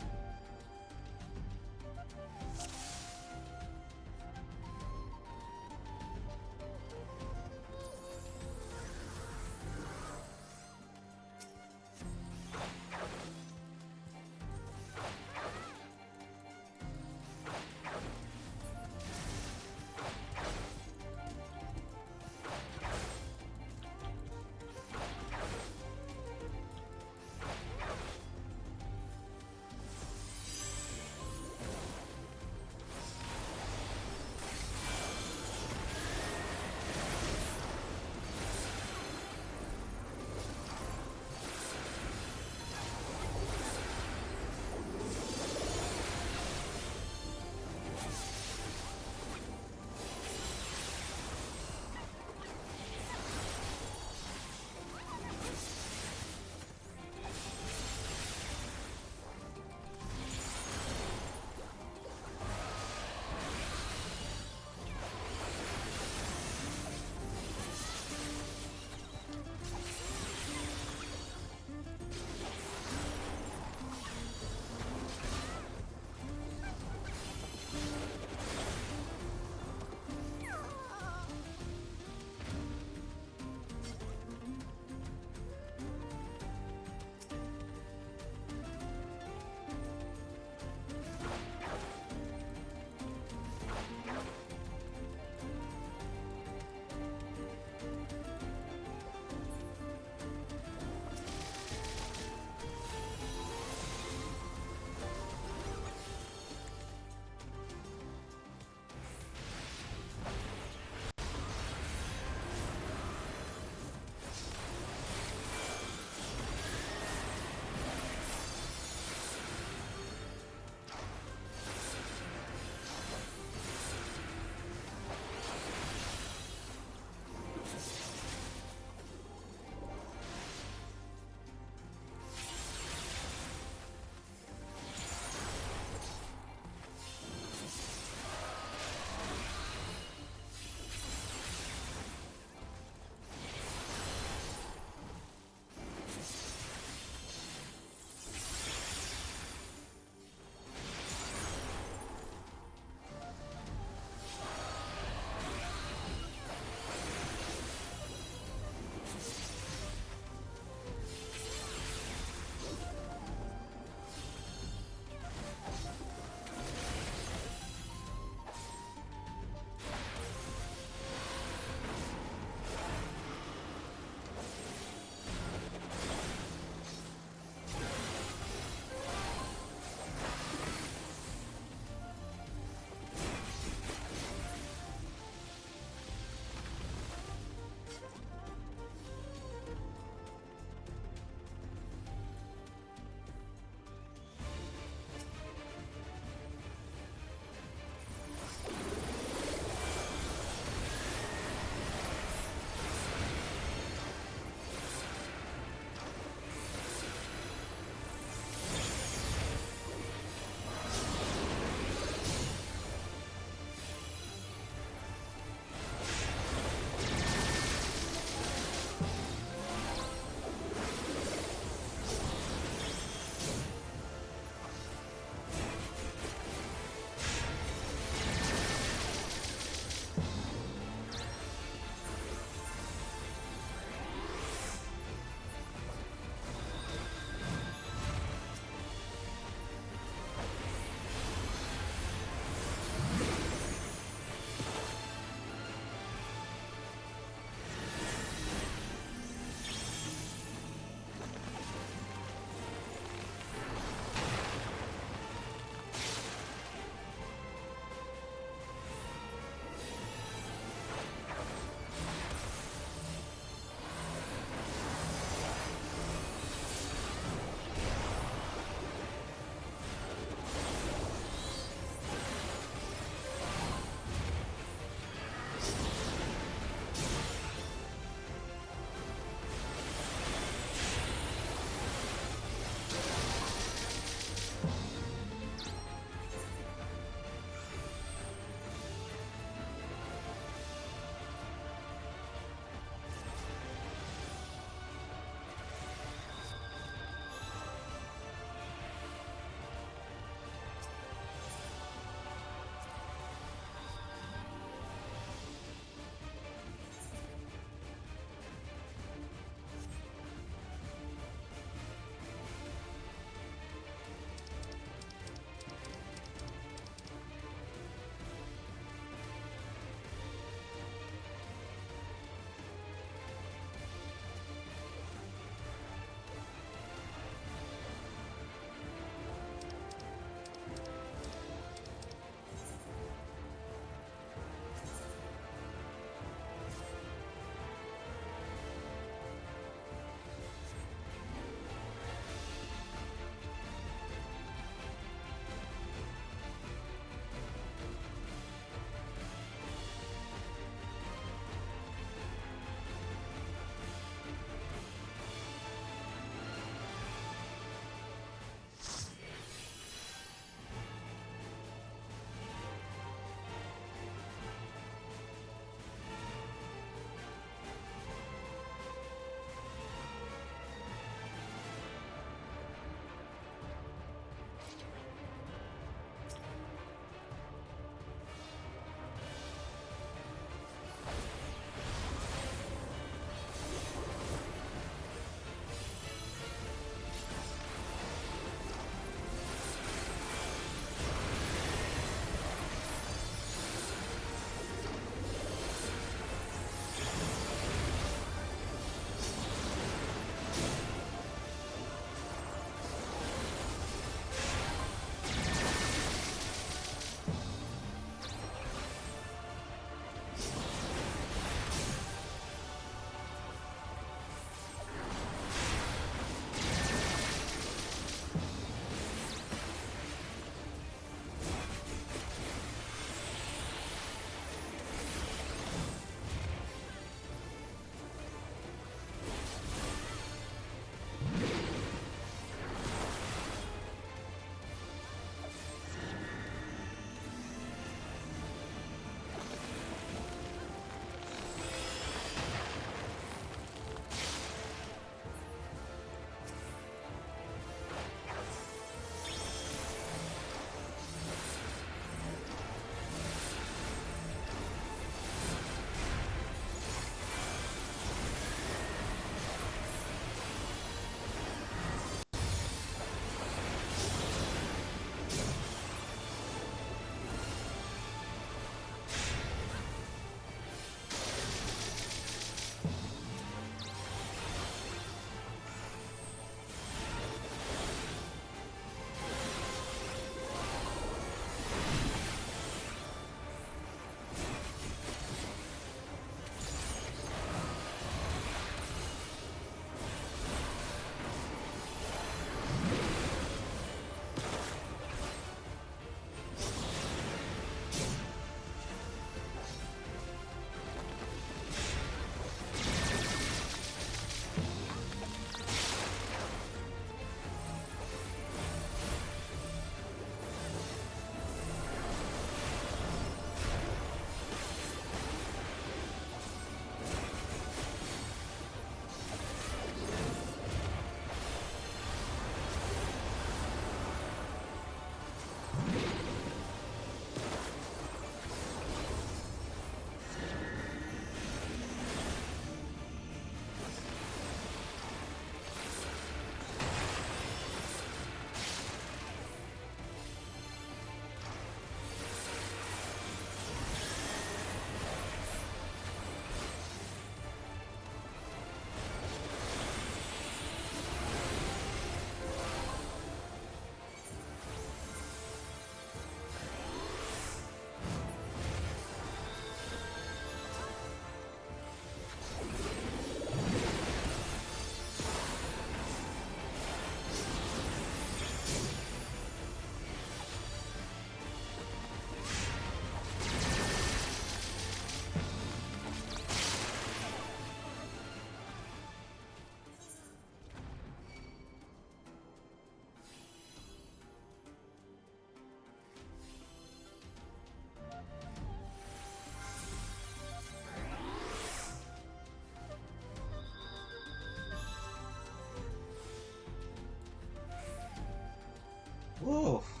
Woof.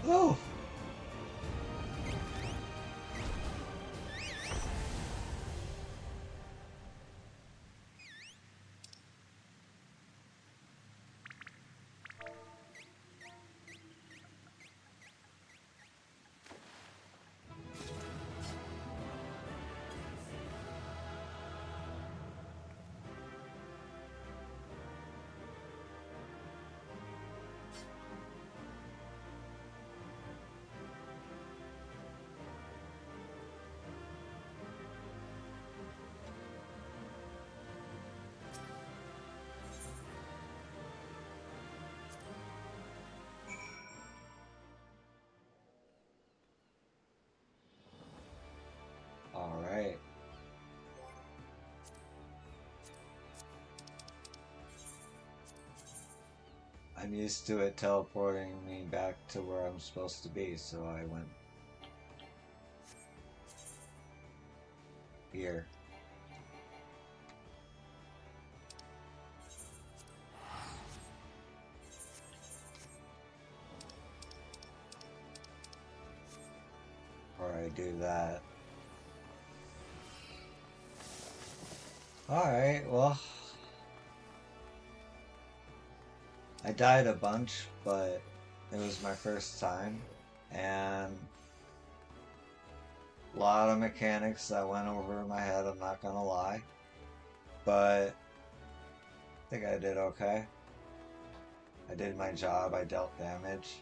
Oh! Alright. I'm used to it teleporting me back to where I'm supposed to be, so I went here. Or I do that. Alright, well, I died a bunch, but it was my first time, and a lot of mechanics that went over my head, I'm not gonna lie, but I think I did okay. I did my job, I dealt damage.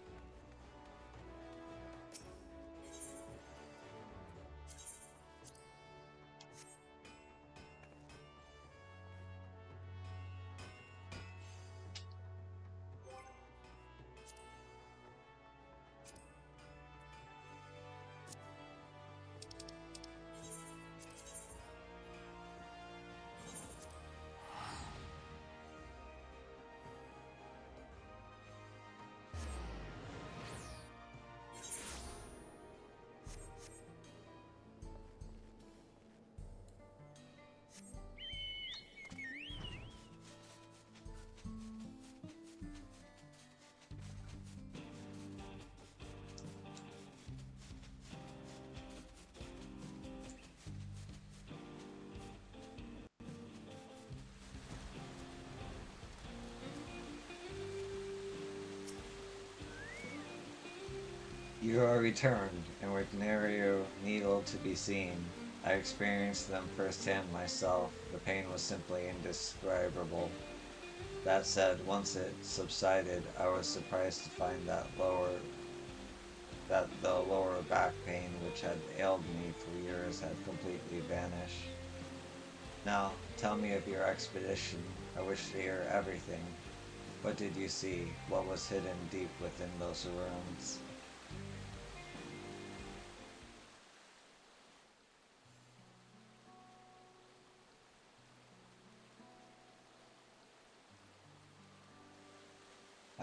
You are returned, and with nary needle to be seen. I experienced them firsthand myself. The pain was simply indescribable. That said, once it subsided, I was surprised to find that the lower back pain which had ailed me for years had completely vanished. Now, tell me of your expedition. I wish to hear everything. What did you see? What was hidden deep within those ruins?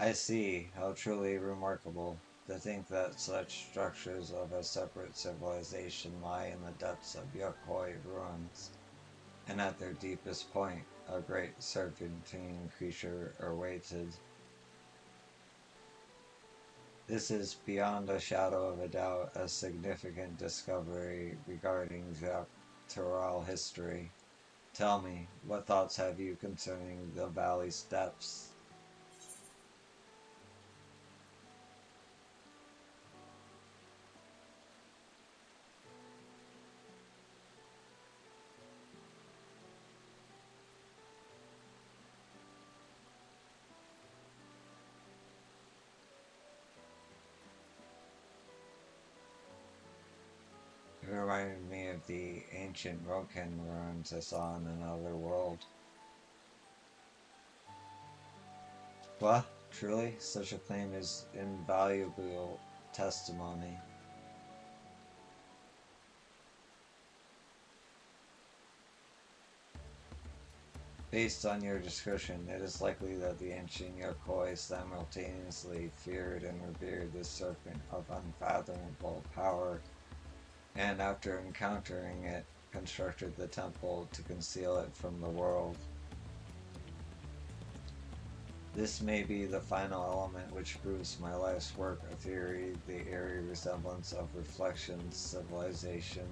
I see. How truly remarkable. To think that such structures of a separate civilization lie in the depths of Yokoi ruins, and at their deepest point, a great serpentine creature awaited. This is beyond a shadow of a doubt a significant discovery regarding Dawntrail history. Tell me, what thoughts have you concerning the valley's depths? It reminded me of the ancient Rokan ruins I saw in another world. What? Truly, such a claim is invaluable testimony. Based on your description, it is likely that the ancient Yokoi simultaneously feared and revered this serpent of unfathomable power, and after encountering it, constructed the temple to conceal it from the world. This may be the final element which proves my life's work, a theory, the eerie resemblance of reflection, civilization.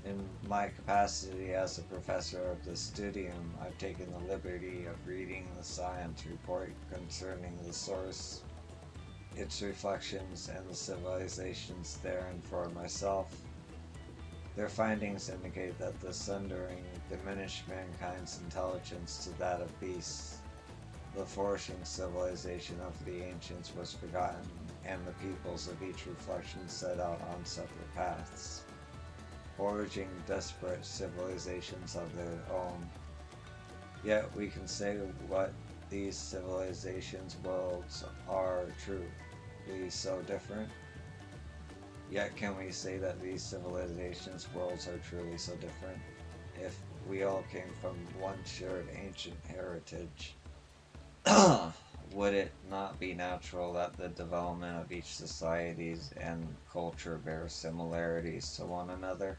In my capacity as a professor of the studium, I've taken the liberty of reading the science report concerning the source, its reflections, and the civilizations therein for myself. Their findings indicate that the sundering diminished mankind's intelligence to that of beasts. The flourishing civilization of the ancients was forgotten, and the peoples of each reflection set out on separate paths, forging desperate civilizations of their own. Yet we can say what these civilizations' worlds are truly so different. Yet can we say that these civilizations' worlds are truly so different? If we all came from one shared ancient heritage, would it not be natural that the development of each societies and culture bear similarities to one another?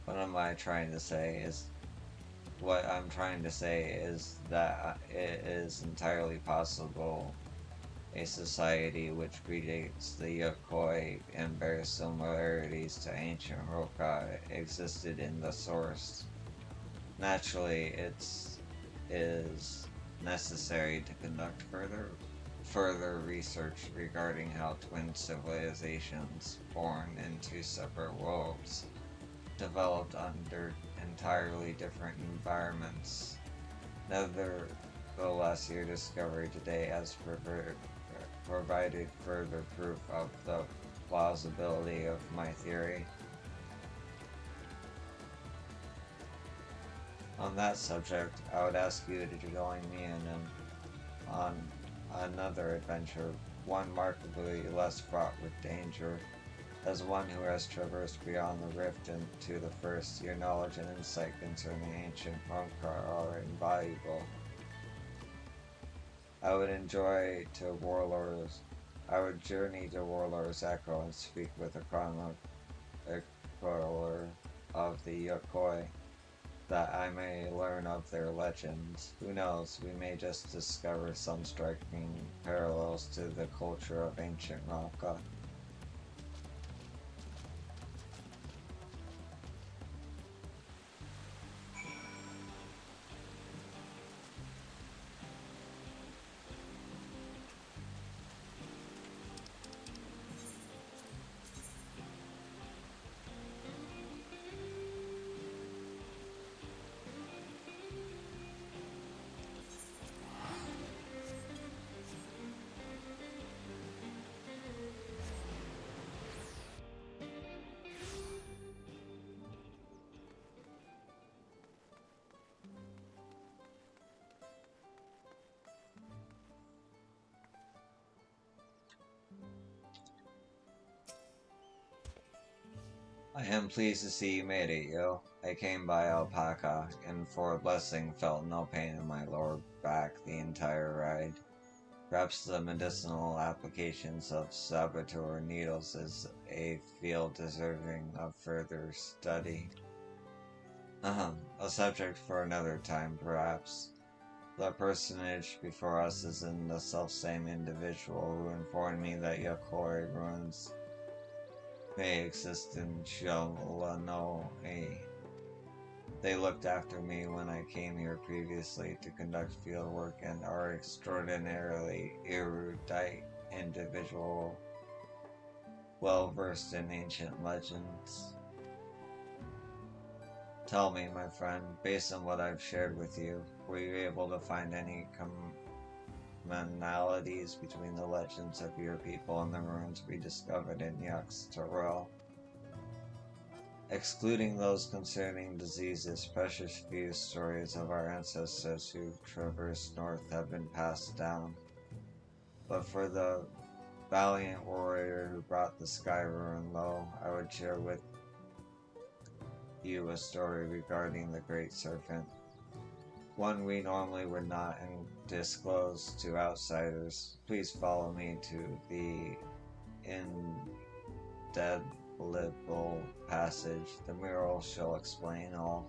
What am I trying to say is what I'm trying to say is that it is entirely possible a society which predates the Yokoi and bears similarities to ancient Roka existed in the source. Naturally, it is necessary to conduct further research regarding how twin civilizations born in two separate worlds developed under entirely different environments. Nevertheless, your discovery today has provided further proof of the plausibility of my theory. On that subject, I would ask you to join me on another adventure, one markedly less fraught with danger. As one who has traversed beyond the rift into the first, your knowledge and insight concerning ancient Monka are invaluable. I would journey to Warlord's Echo and speak with a chronicler of the Yokoi, that I may learn of their legends. Who knows, we may just discover some striking parallels to the culture of ancient Raka. I am pleased to see you made it, yo. I came by alpaca, and for a blessing felt no pain in my lower back the entire ride. Perhaps the medicinal applications of saboteur needles is a field deserving of further study. A subject for another time, perhaps. The personage before us is in the selfsame individual who informed me that Yokoi ruins may exist in Shalanoe. They looked after me when I came here previously to conduct field work and are extraordinarily erudite individual, well versed in ancient legends. Tell me, my friend, based on what I've shared with you, were you able to find any commonalities between the legends of your people and the ruins we discovered in Dawntrail? Excluding those concerning diseases, precious few stories of our ancestors who traversed north have been passed down. But for the valiant warrior who brought the sky ruin low, I would share with you a story regarding the Great Serpent. One we normally would not disclose to outsiders. Please follow me to the indelible elliptical passage. The mural shall explain all.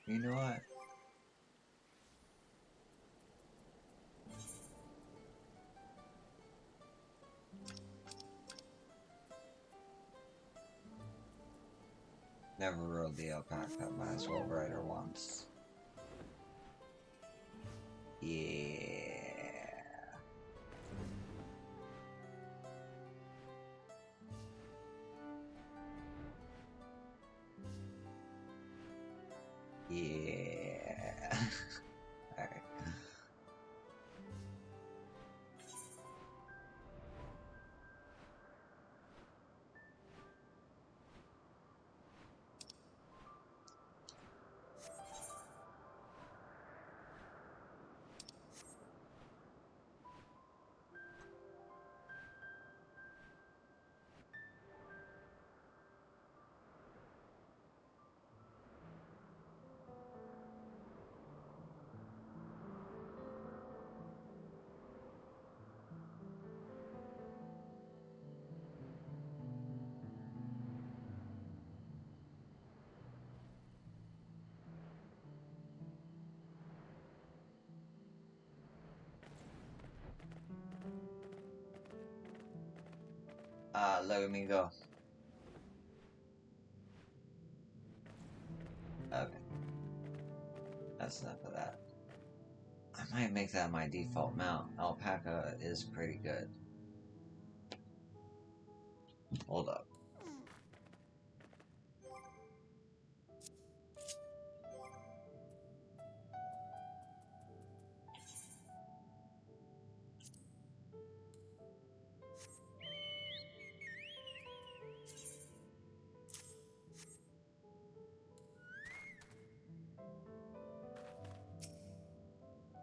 You know what? Never rode the alpaca, might as well ride her once. Yeah. Yeah. Alright. Let me go. Okay. That's enough of that. I might make that my default mount. Alpaca is pretty good. Hold up.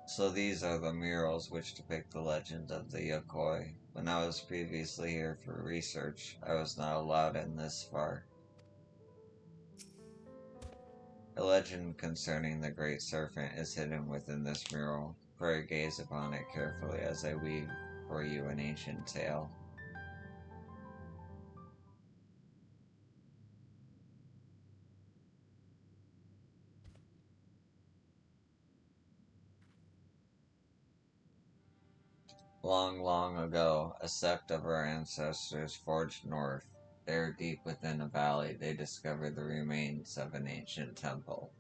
So these are the murals which depict the legend of the Yokoi. When I was previously here for research, I was not allowed in this far. A legend concerning the Great Serpent is hidden within this mural. Pray gaze upon it carefully as I weave for you an ancient tale. Long, long ago, a sect of our ancestors forged north. There, deep within a valley, they discovered the remains of an ancient temple.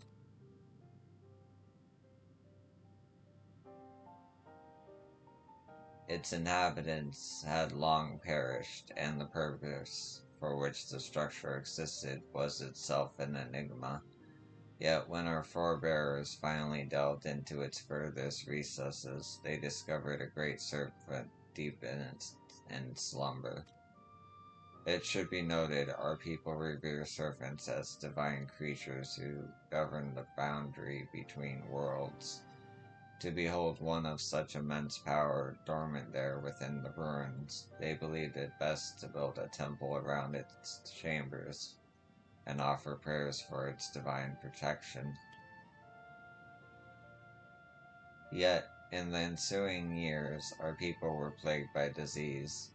Its inhabitants had long perished, and the purpose for which the structure existed was itself an enigma. Yet when our forebears finally delved into its furthest recesses, they discovered a great serpent deep in slumber. It should be noted, our people revere serpents as divine creatures who govern the boundary between worlds. To behold one of such immense power dormant there within the ruins, they believed it best to build a temple around its chambers and offer prayers for its divine protection. Yet, in the ensuing years, our people were plagued by disease.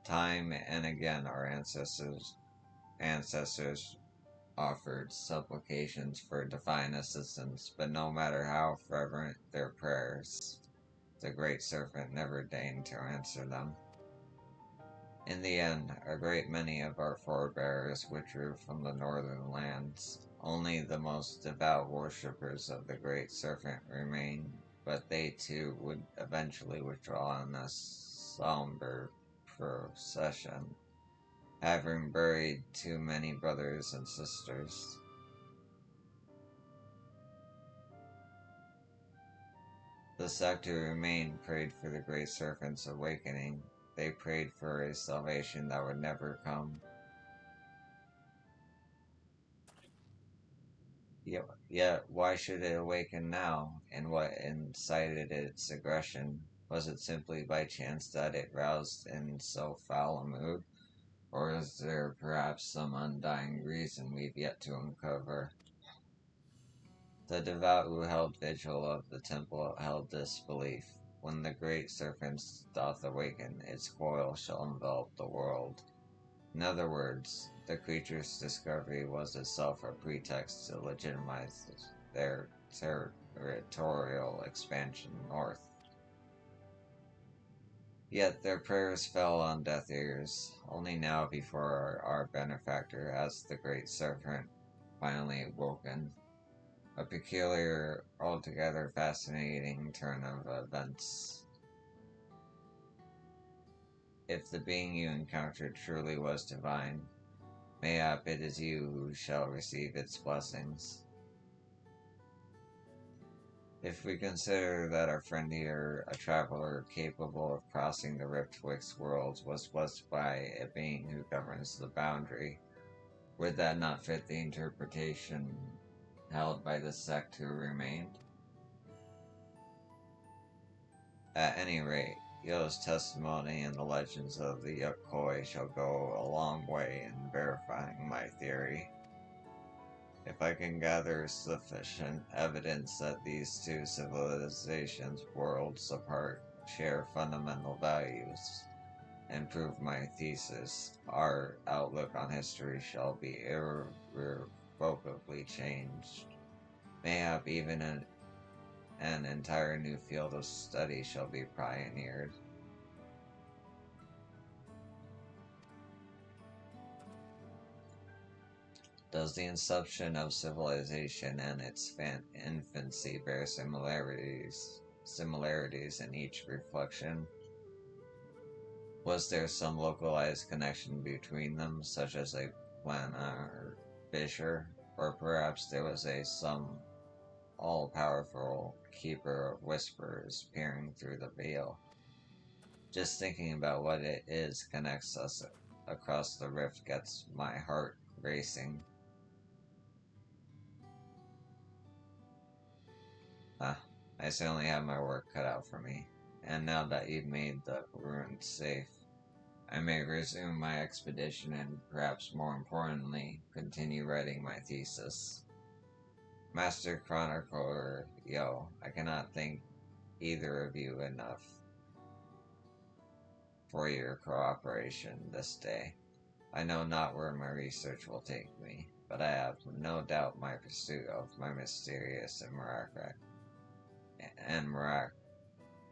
Time and again our ancestors offered supplications for divine assistance, but no matter how fervent their prayers, the great serpent never deigned to answer them. In the end, a great many of our forebears withdrew from the northern lands. Only the most devout worshippers of the great serpent remained, but they too would eventually withdraw in a somber procession, having buried too many brothers and sisters. The sect who remained prayed for the great serpent's awakening. They prayed for a salvation that would never come. Yet, why should it awaken now? And what incited its aggression? Was it simply by chance that it roused in so foul a mood? Or is there perhaps some undying reason we've yet to uncover? The devout who held vigil of the temple held this belief: when the great serpent doth awaken, its coil shall envelop the world. In other words, the creature's discovery was itself a pretext to legitimize their territorial expansion north. Yet their prayers fell on deaf ears. Only now, before our benefactor, has the great serpent finally awoken. A peculiar, altogether fascinating turn of events. If the being you encountered truly was divine, mayhap it is you who shall receive its blessings. If we consider that our friend here, a traveler capable of crossing the rift twixt worlds, was blessed by a being who governs the boundary, would that not fit the interpretation held by the sect who remained? At any rate, Yo's testimony and the legends of the Yokoi shall go a long way in verifying my theory. If I can gather sufficient evidence that these two civilizations, worlds apart, share fundamental values, and prove my thesis, our outlook on history shall be irrevocably changed. Mayhap even an entire new field of study shall be pioneered. Does the inception of civilization and its infancy bear similarities in each reflection? Was there some localized connection between them, such as a planar fissure, or perhaps there was some all-powerful keeper of whispers peering through the veil? Just thinking about what it is connects us across the rift gets my heart racing. I certainly have my work cut out for me, and now that you've made the ruins safe, I may resume my expedition and, perhaps more importantly, continue writing my thesis. Master Chronicler Yo, I cannot thank either of you enough for your cooperation this day. I know not where my research will take me, but I have no doubt my pursuit of my mysterious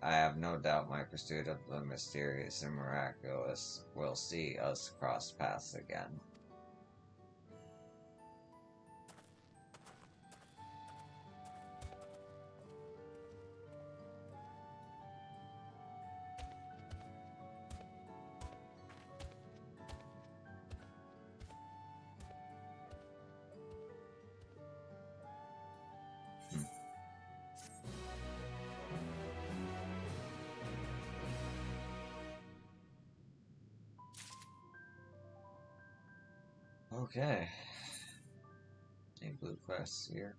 I have no doubt my pursuit of the mysterious and miraculous will see us cross paths again. Okay. Any blue quests here?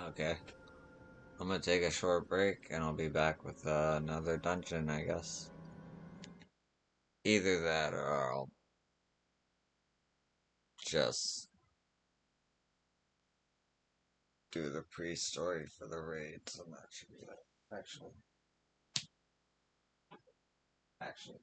Okay. I'm gonna take a short break and I'll be back with another dungeon, I guess. Either that or I'll just do the pre-story for the raids and that should be it. Actually. Actually.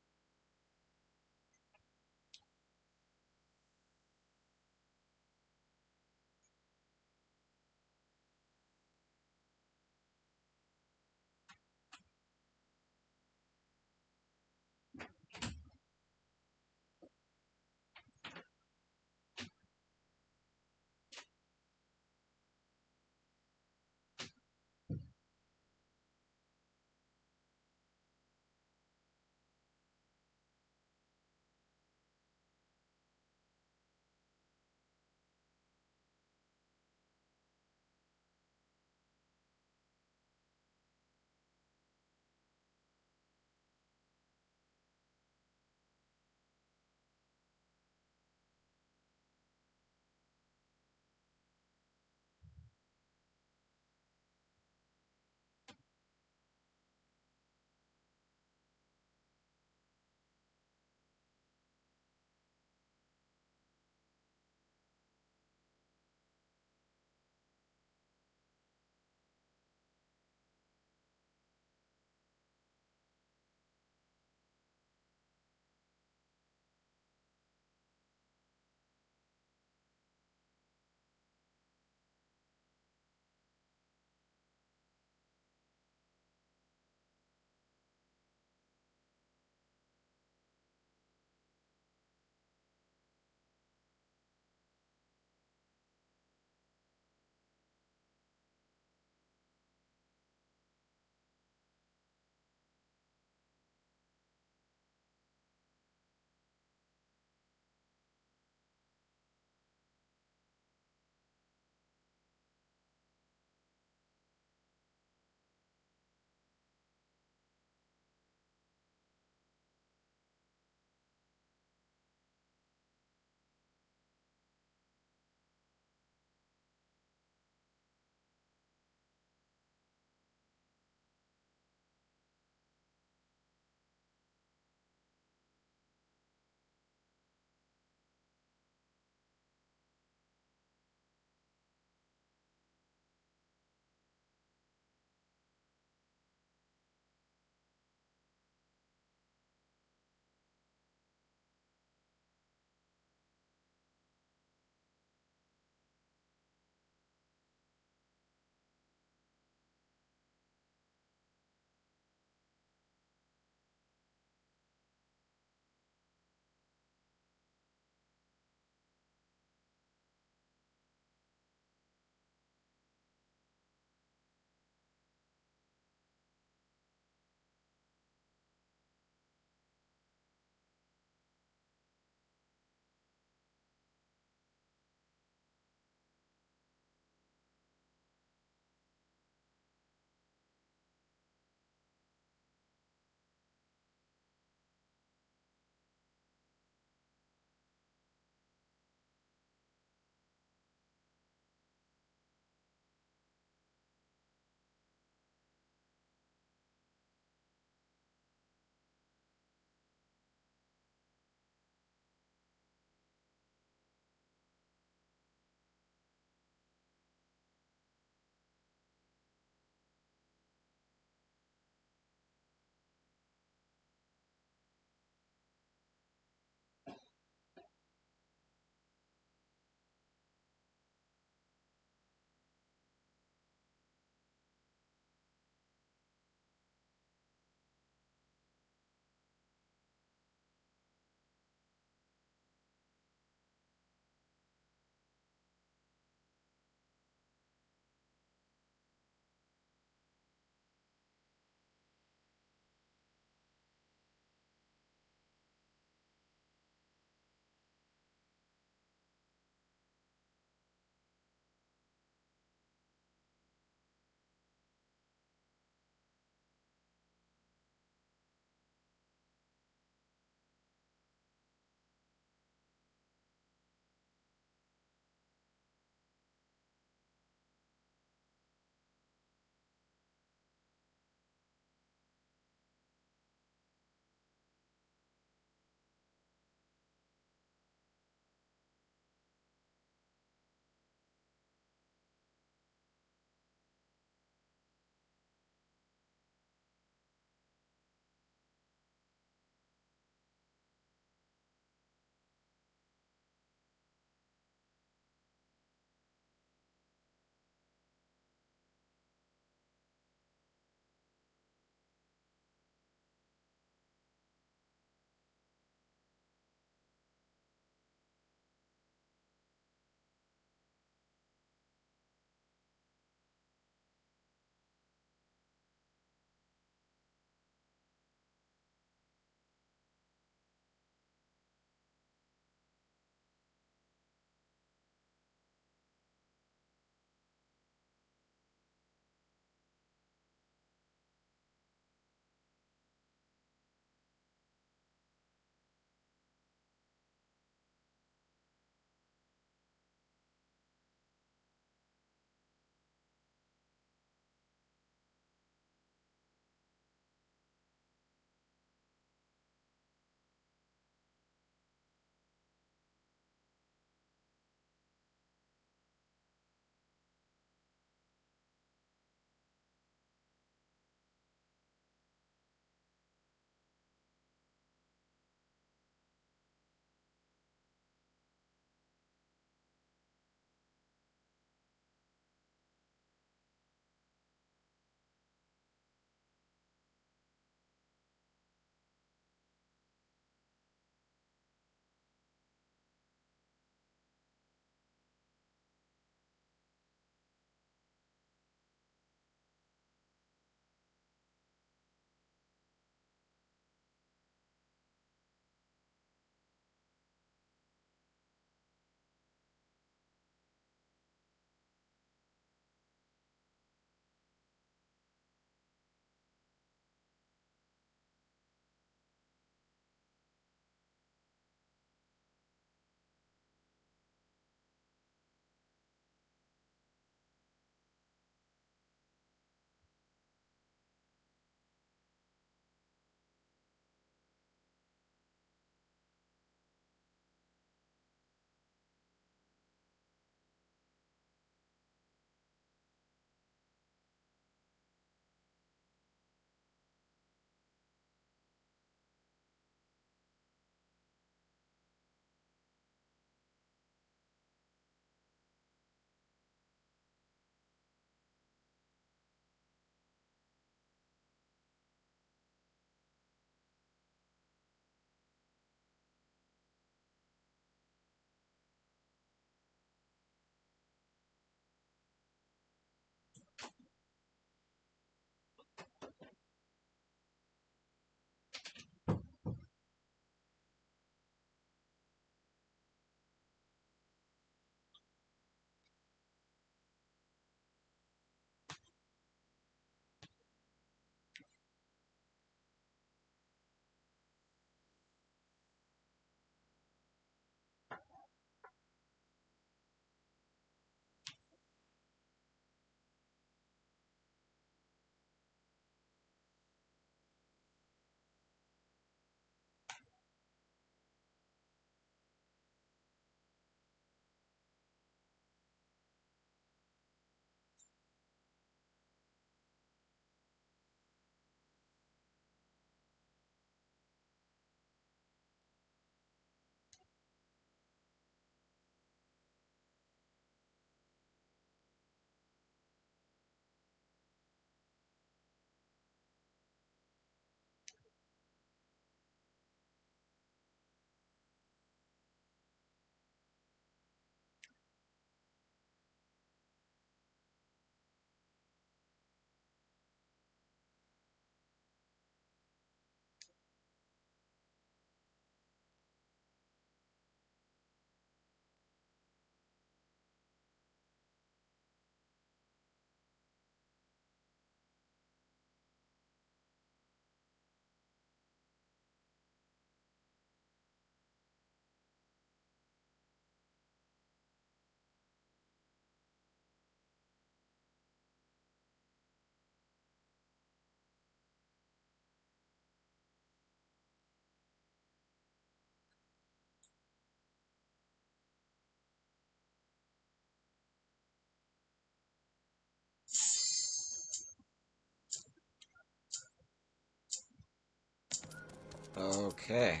Okay.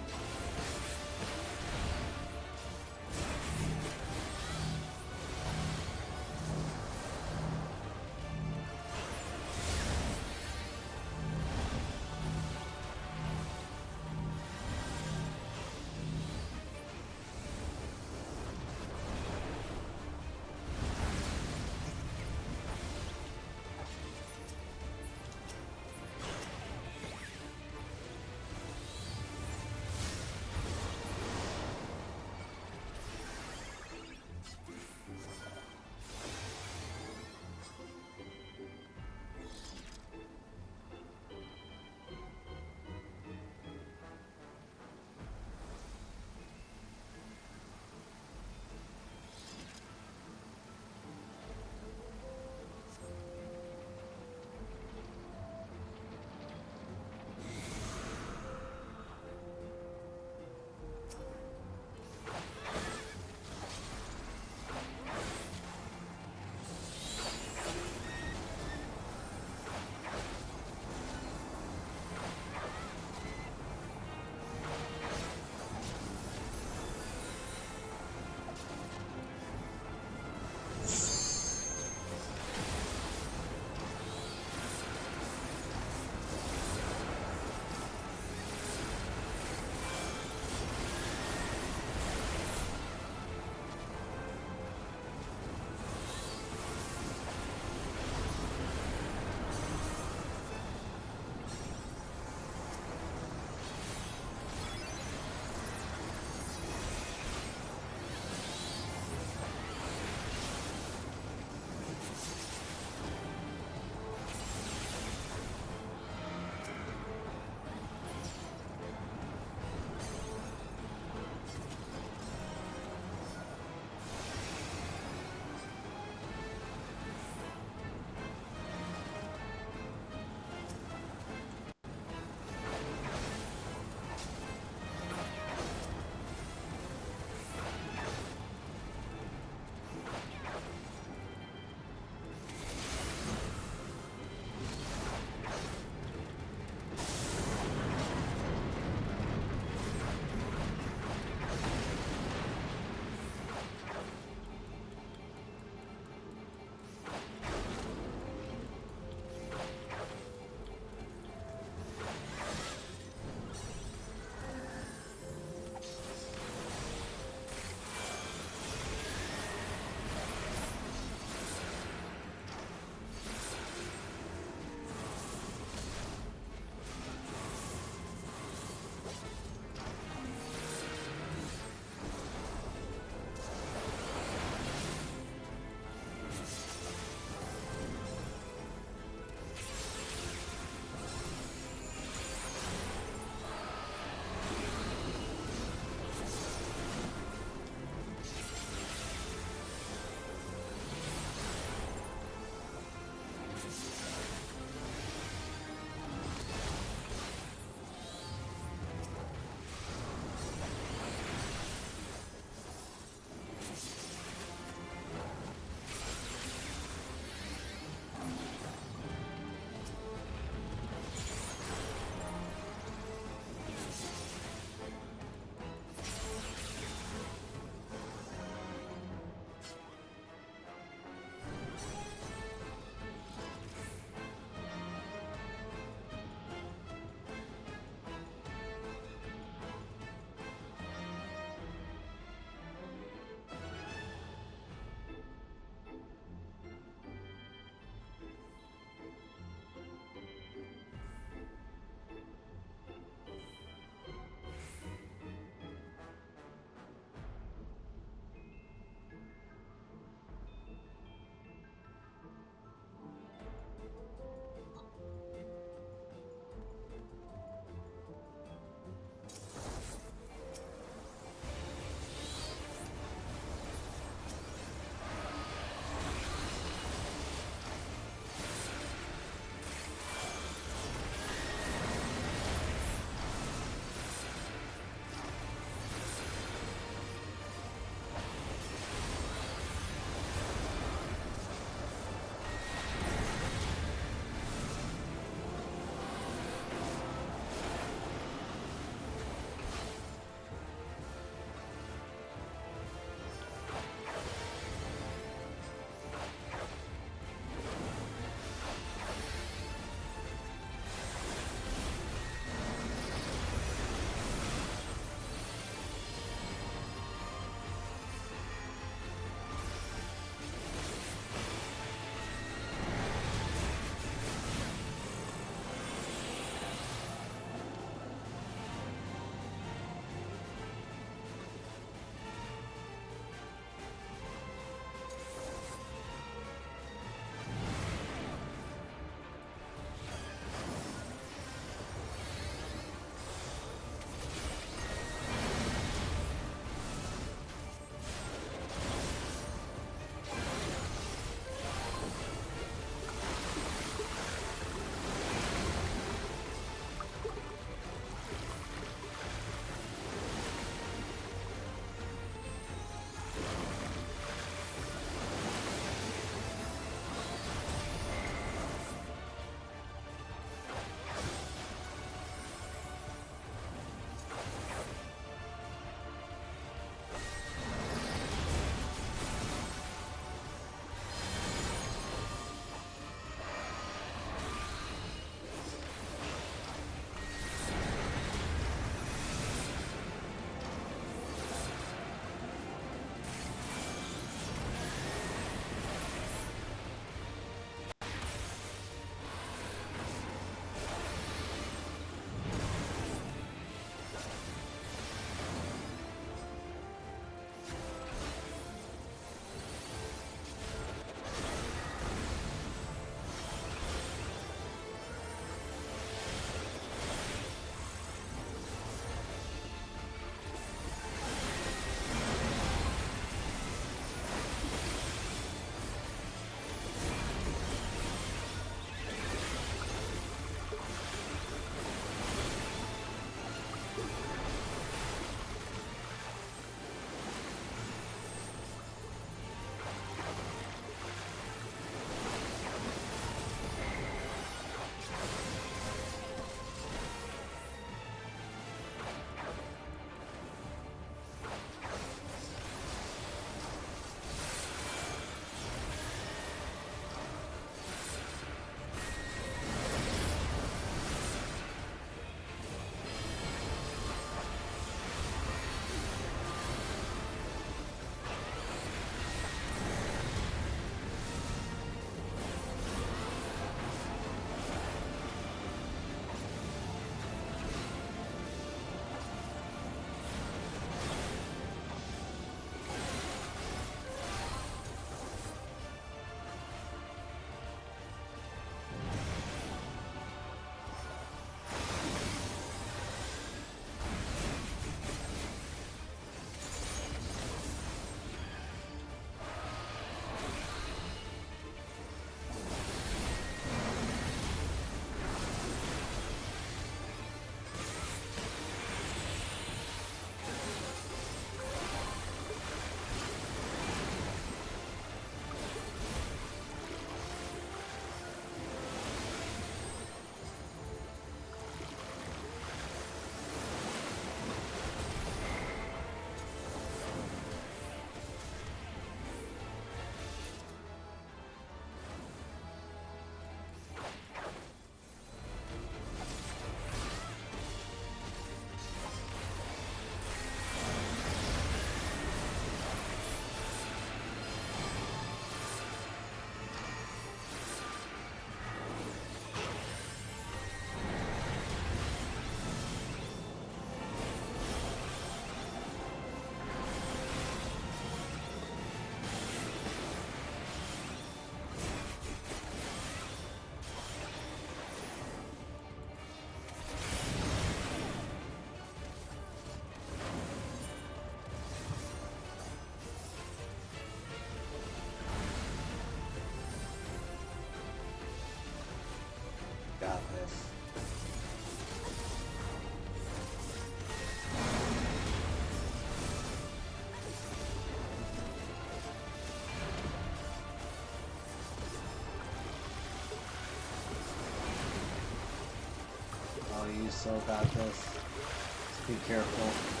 You still got this. Just be careful.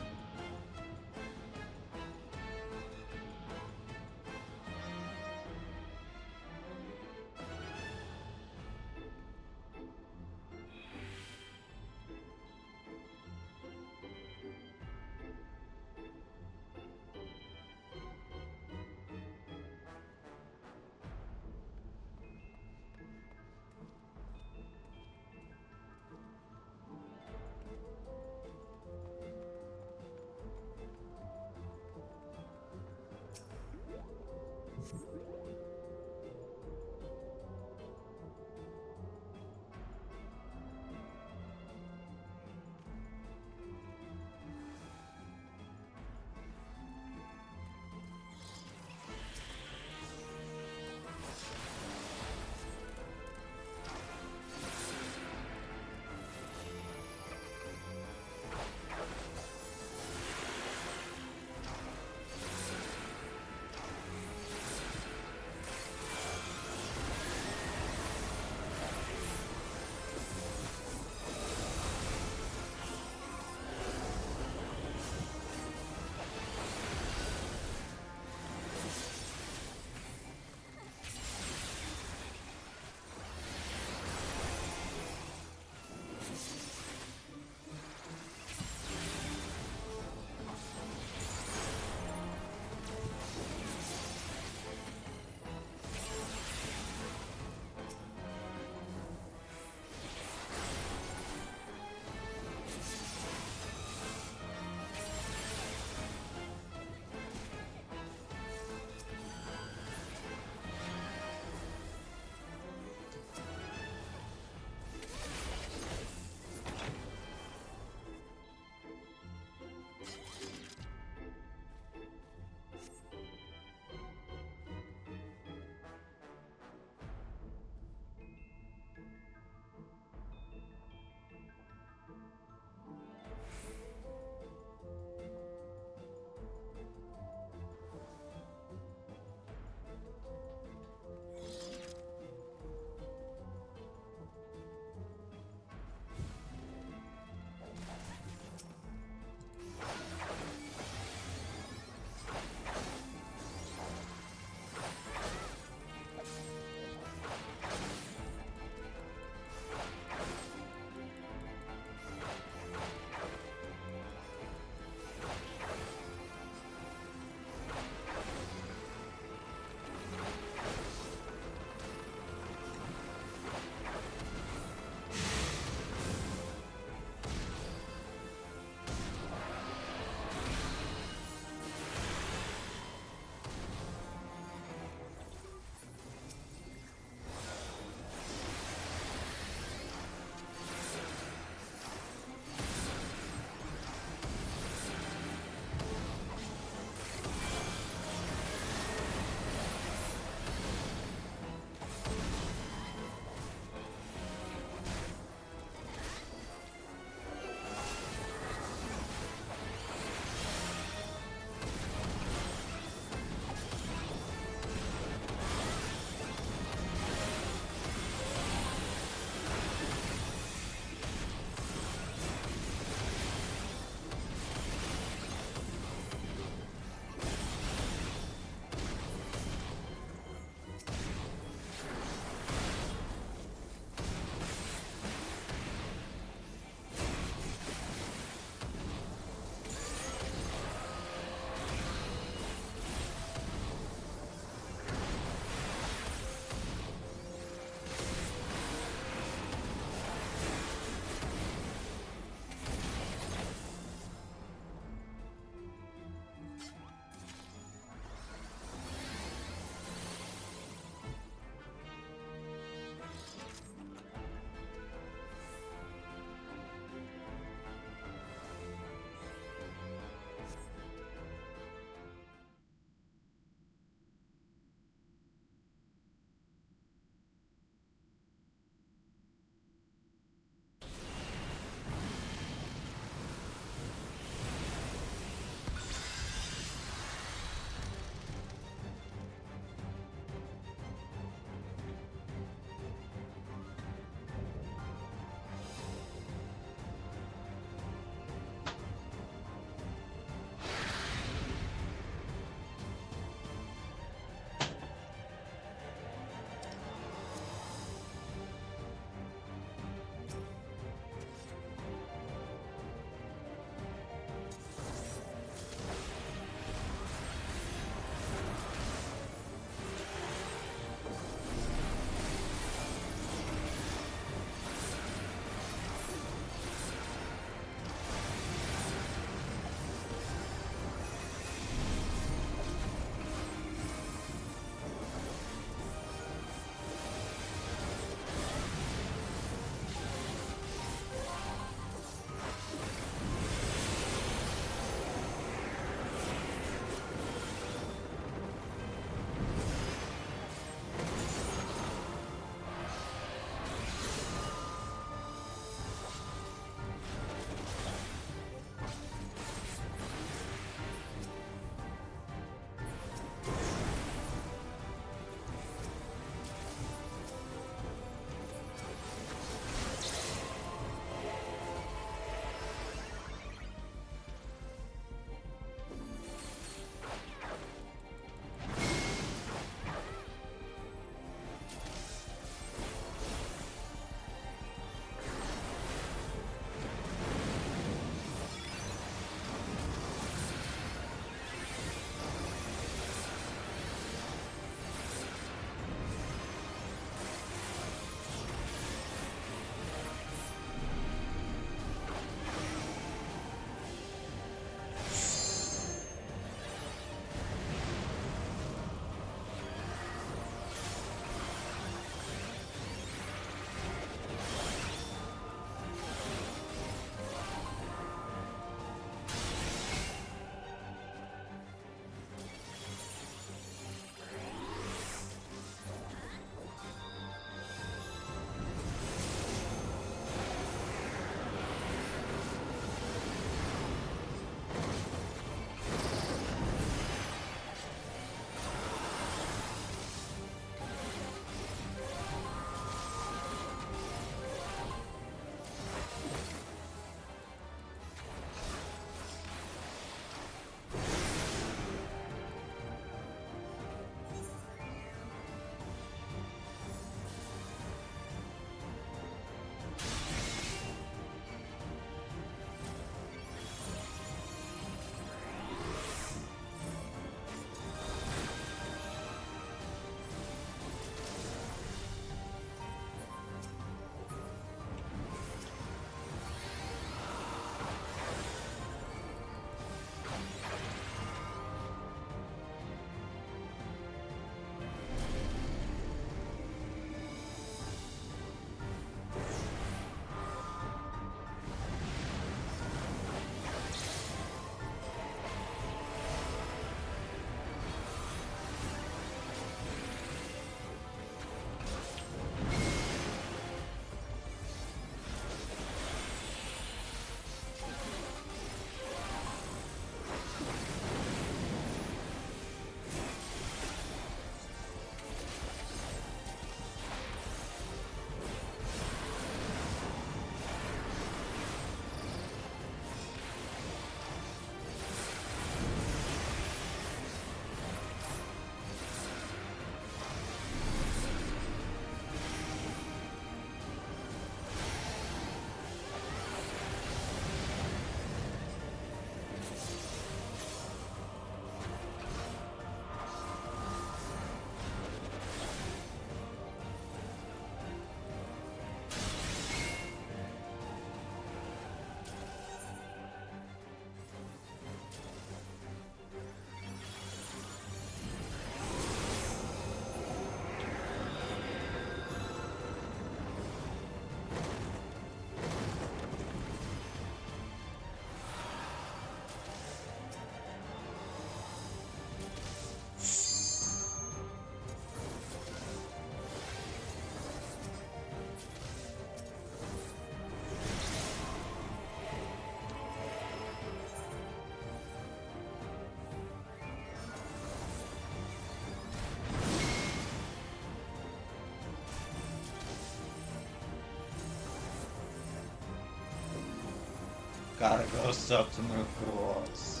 Gotta go stuff to move the walls.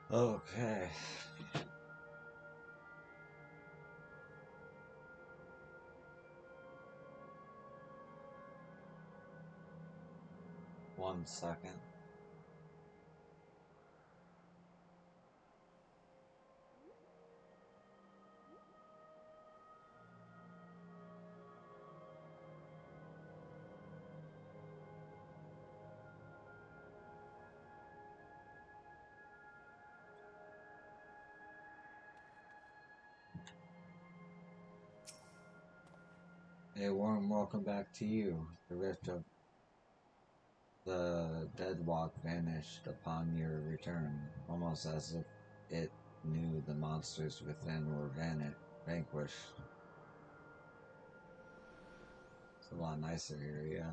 Okay. One second. A warm welcome back to you. The rift of the deadwalk vanished upon your return, almost as if it knew the monsters within were vanquished. It's a lot nicer here, yeah.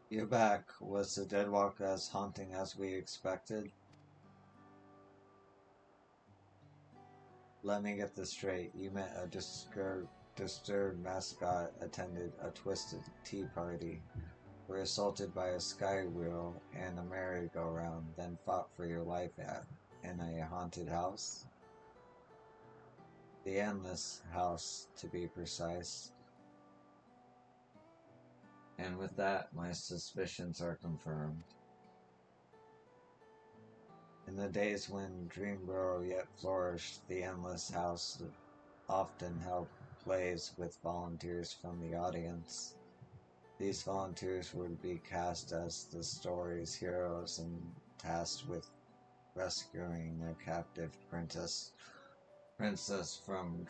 You're back. Was the deadwalk as haunting as we expected? Let me get this straight. You met a disturbed mascot, attended a twisted tea party, were assaulted by a sky wheel and a merry-go-round, then fought for your life in a haunted house? The Endless House, to be precise. And with that, my suspicions are confirmed. In the days when Dreamborough yet flourished, the Endless House often held plays with volunteers from the audience. These volunteers would be cast as the story's heroes and tasked with rescuing a captive princess from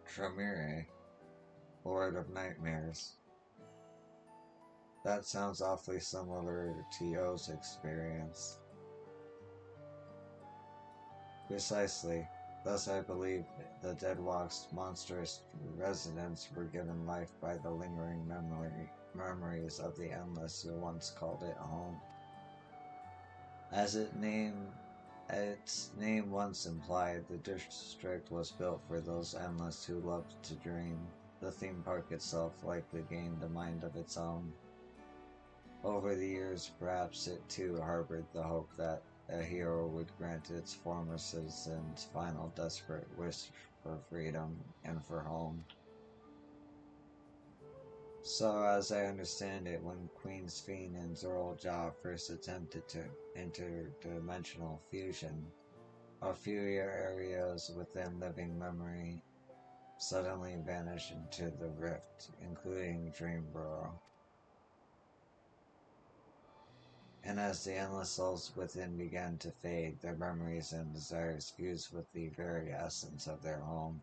Tremere, Lord of Nightmares. That sounds awfully similar to Yo's experience. Precisely. Thus I believe the Deadwalk's monstrous residents were given life by the lingering memories of the Endless who once called it home. As its name once implied, the district was built for those Endless who loved to dream. The theme park itself likely gained a mind of its own. Over the years, perhaps it too harbored the hope that a hero would grant its former citizens final desperate wish for freedom and for home. So, as I understand it, when Queen's Fiend and Zoral Jaw first attempted to interdimensional fusion, a few areas within living memory suddenly vanished into the rift, including Dreamborough. And as the endless souls within began to fade, their memories and desires fused with the very essence of their home,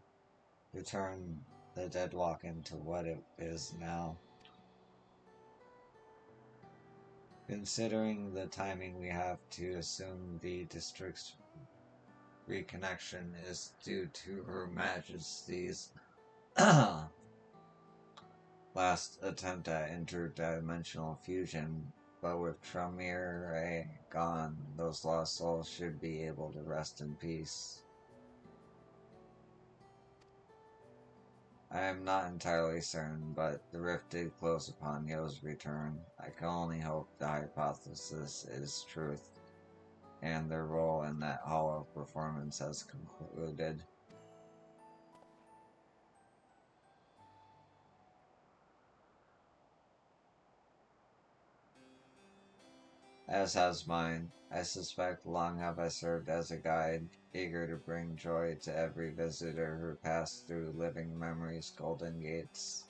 to turn the Deadwalk into what it is now. Considering the timing, we have to assume the district's reconnection is due to Her Majesty's last attempt at interdimensional fusion, but with Tremere gone, those lost souls should be able to rest in peace. I am not entirely certain, but the rift did close upon Yo's return. I can only hope the hypothesis is truth, and their role in that hollow performance has concluded. As has mine. I suspect long have I served as a guide, eager to bring joy to every visitor who passed through living memory's golden gates.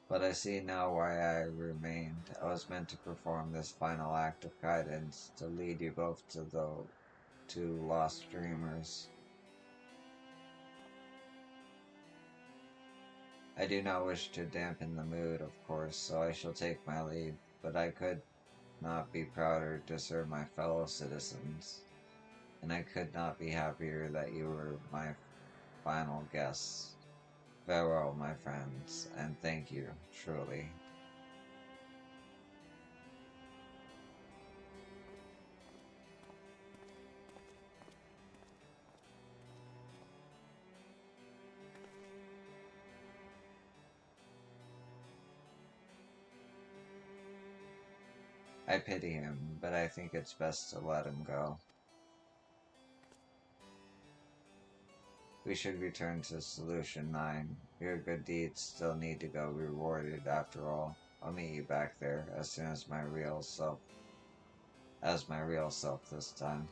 But I see now why I remained. I was meant to perform this final act of guidance, to lead you both to the two lost dreamers. I do not wish to dampen the mood, of course, so I shall take my leave, but I could not be prouder to serve my fellow citizens, and I could not be happier that you were my final guests. Farewell, my friends, and thank you, truly. I pity him, but I think it's best to let him go. We should return to Solution 9. Your good deeds still need to go rewarded after all. I'll meet you back there as soon as my real self this time.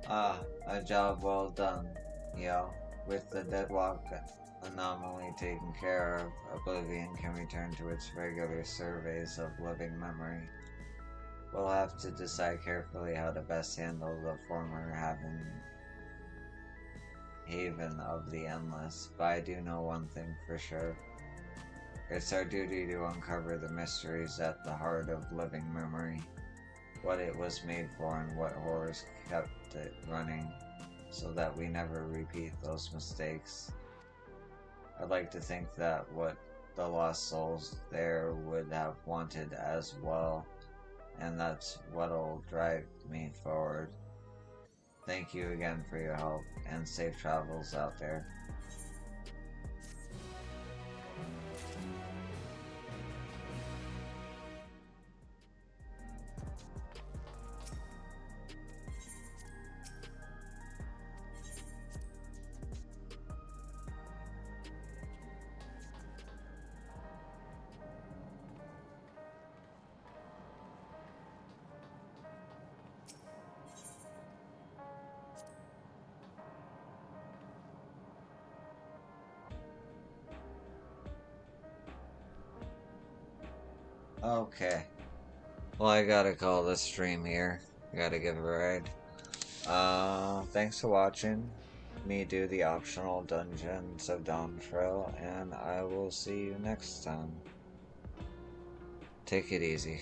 Ah, a job well done, Yo. With the deadlock anomaly taken care of, Oblivion can return to its regular surveys of living memory. We'll have to decide carefully how to best handle the former haven of the Endless, but I do know one thing for sure. It's our duty to uncover the mysteries at the heart of living memory, what it was made for and what horrors kept it running, so that we never repeat those mistakes. I'd like to think that what the lost souls there would have wanted as well, and that's what'll drive me forward. Thank you again for your help, and safe travels out there. Okay. Well, I gotta call this stream here. I gotta give a ride. Thanks for watching me do the optional dungeons of Dawntrail, and I will see you next time. Take it easy.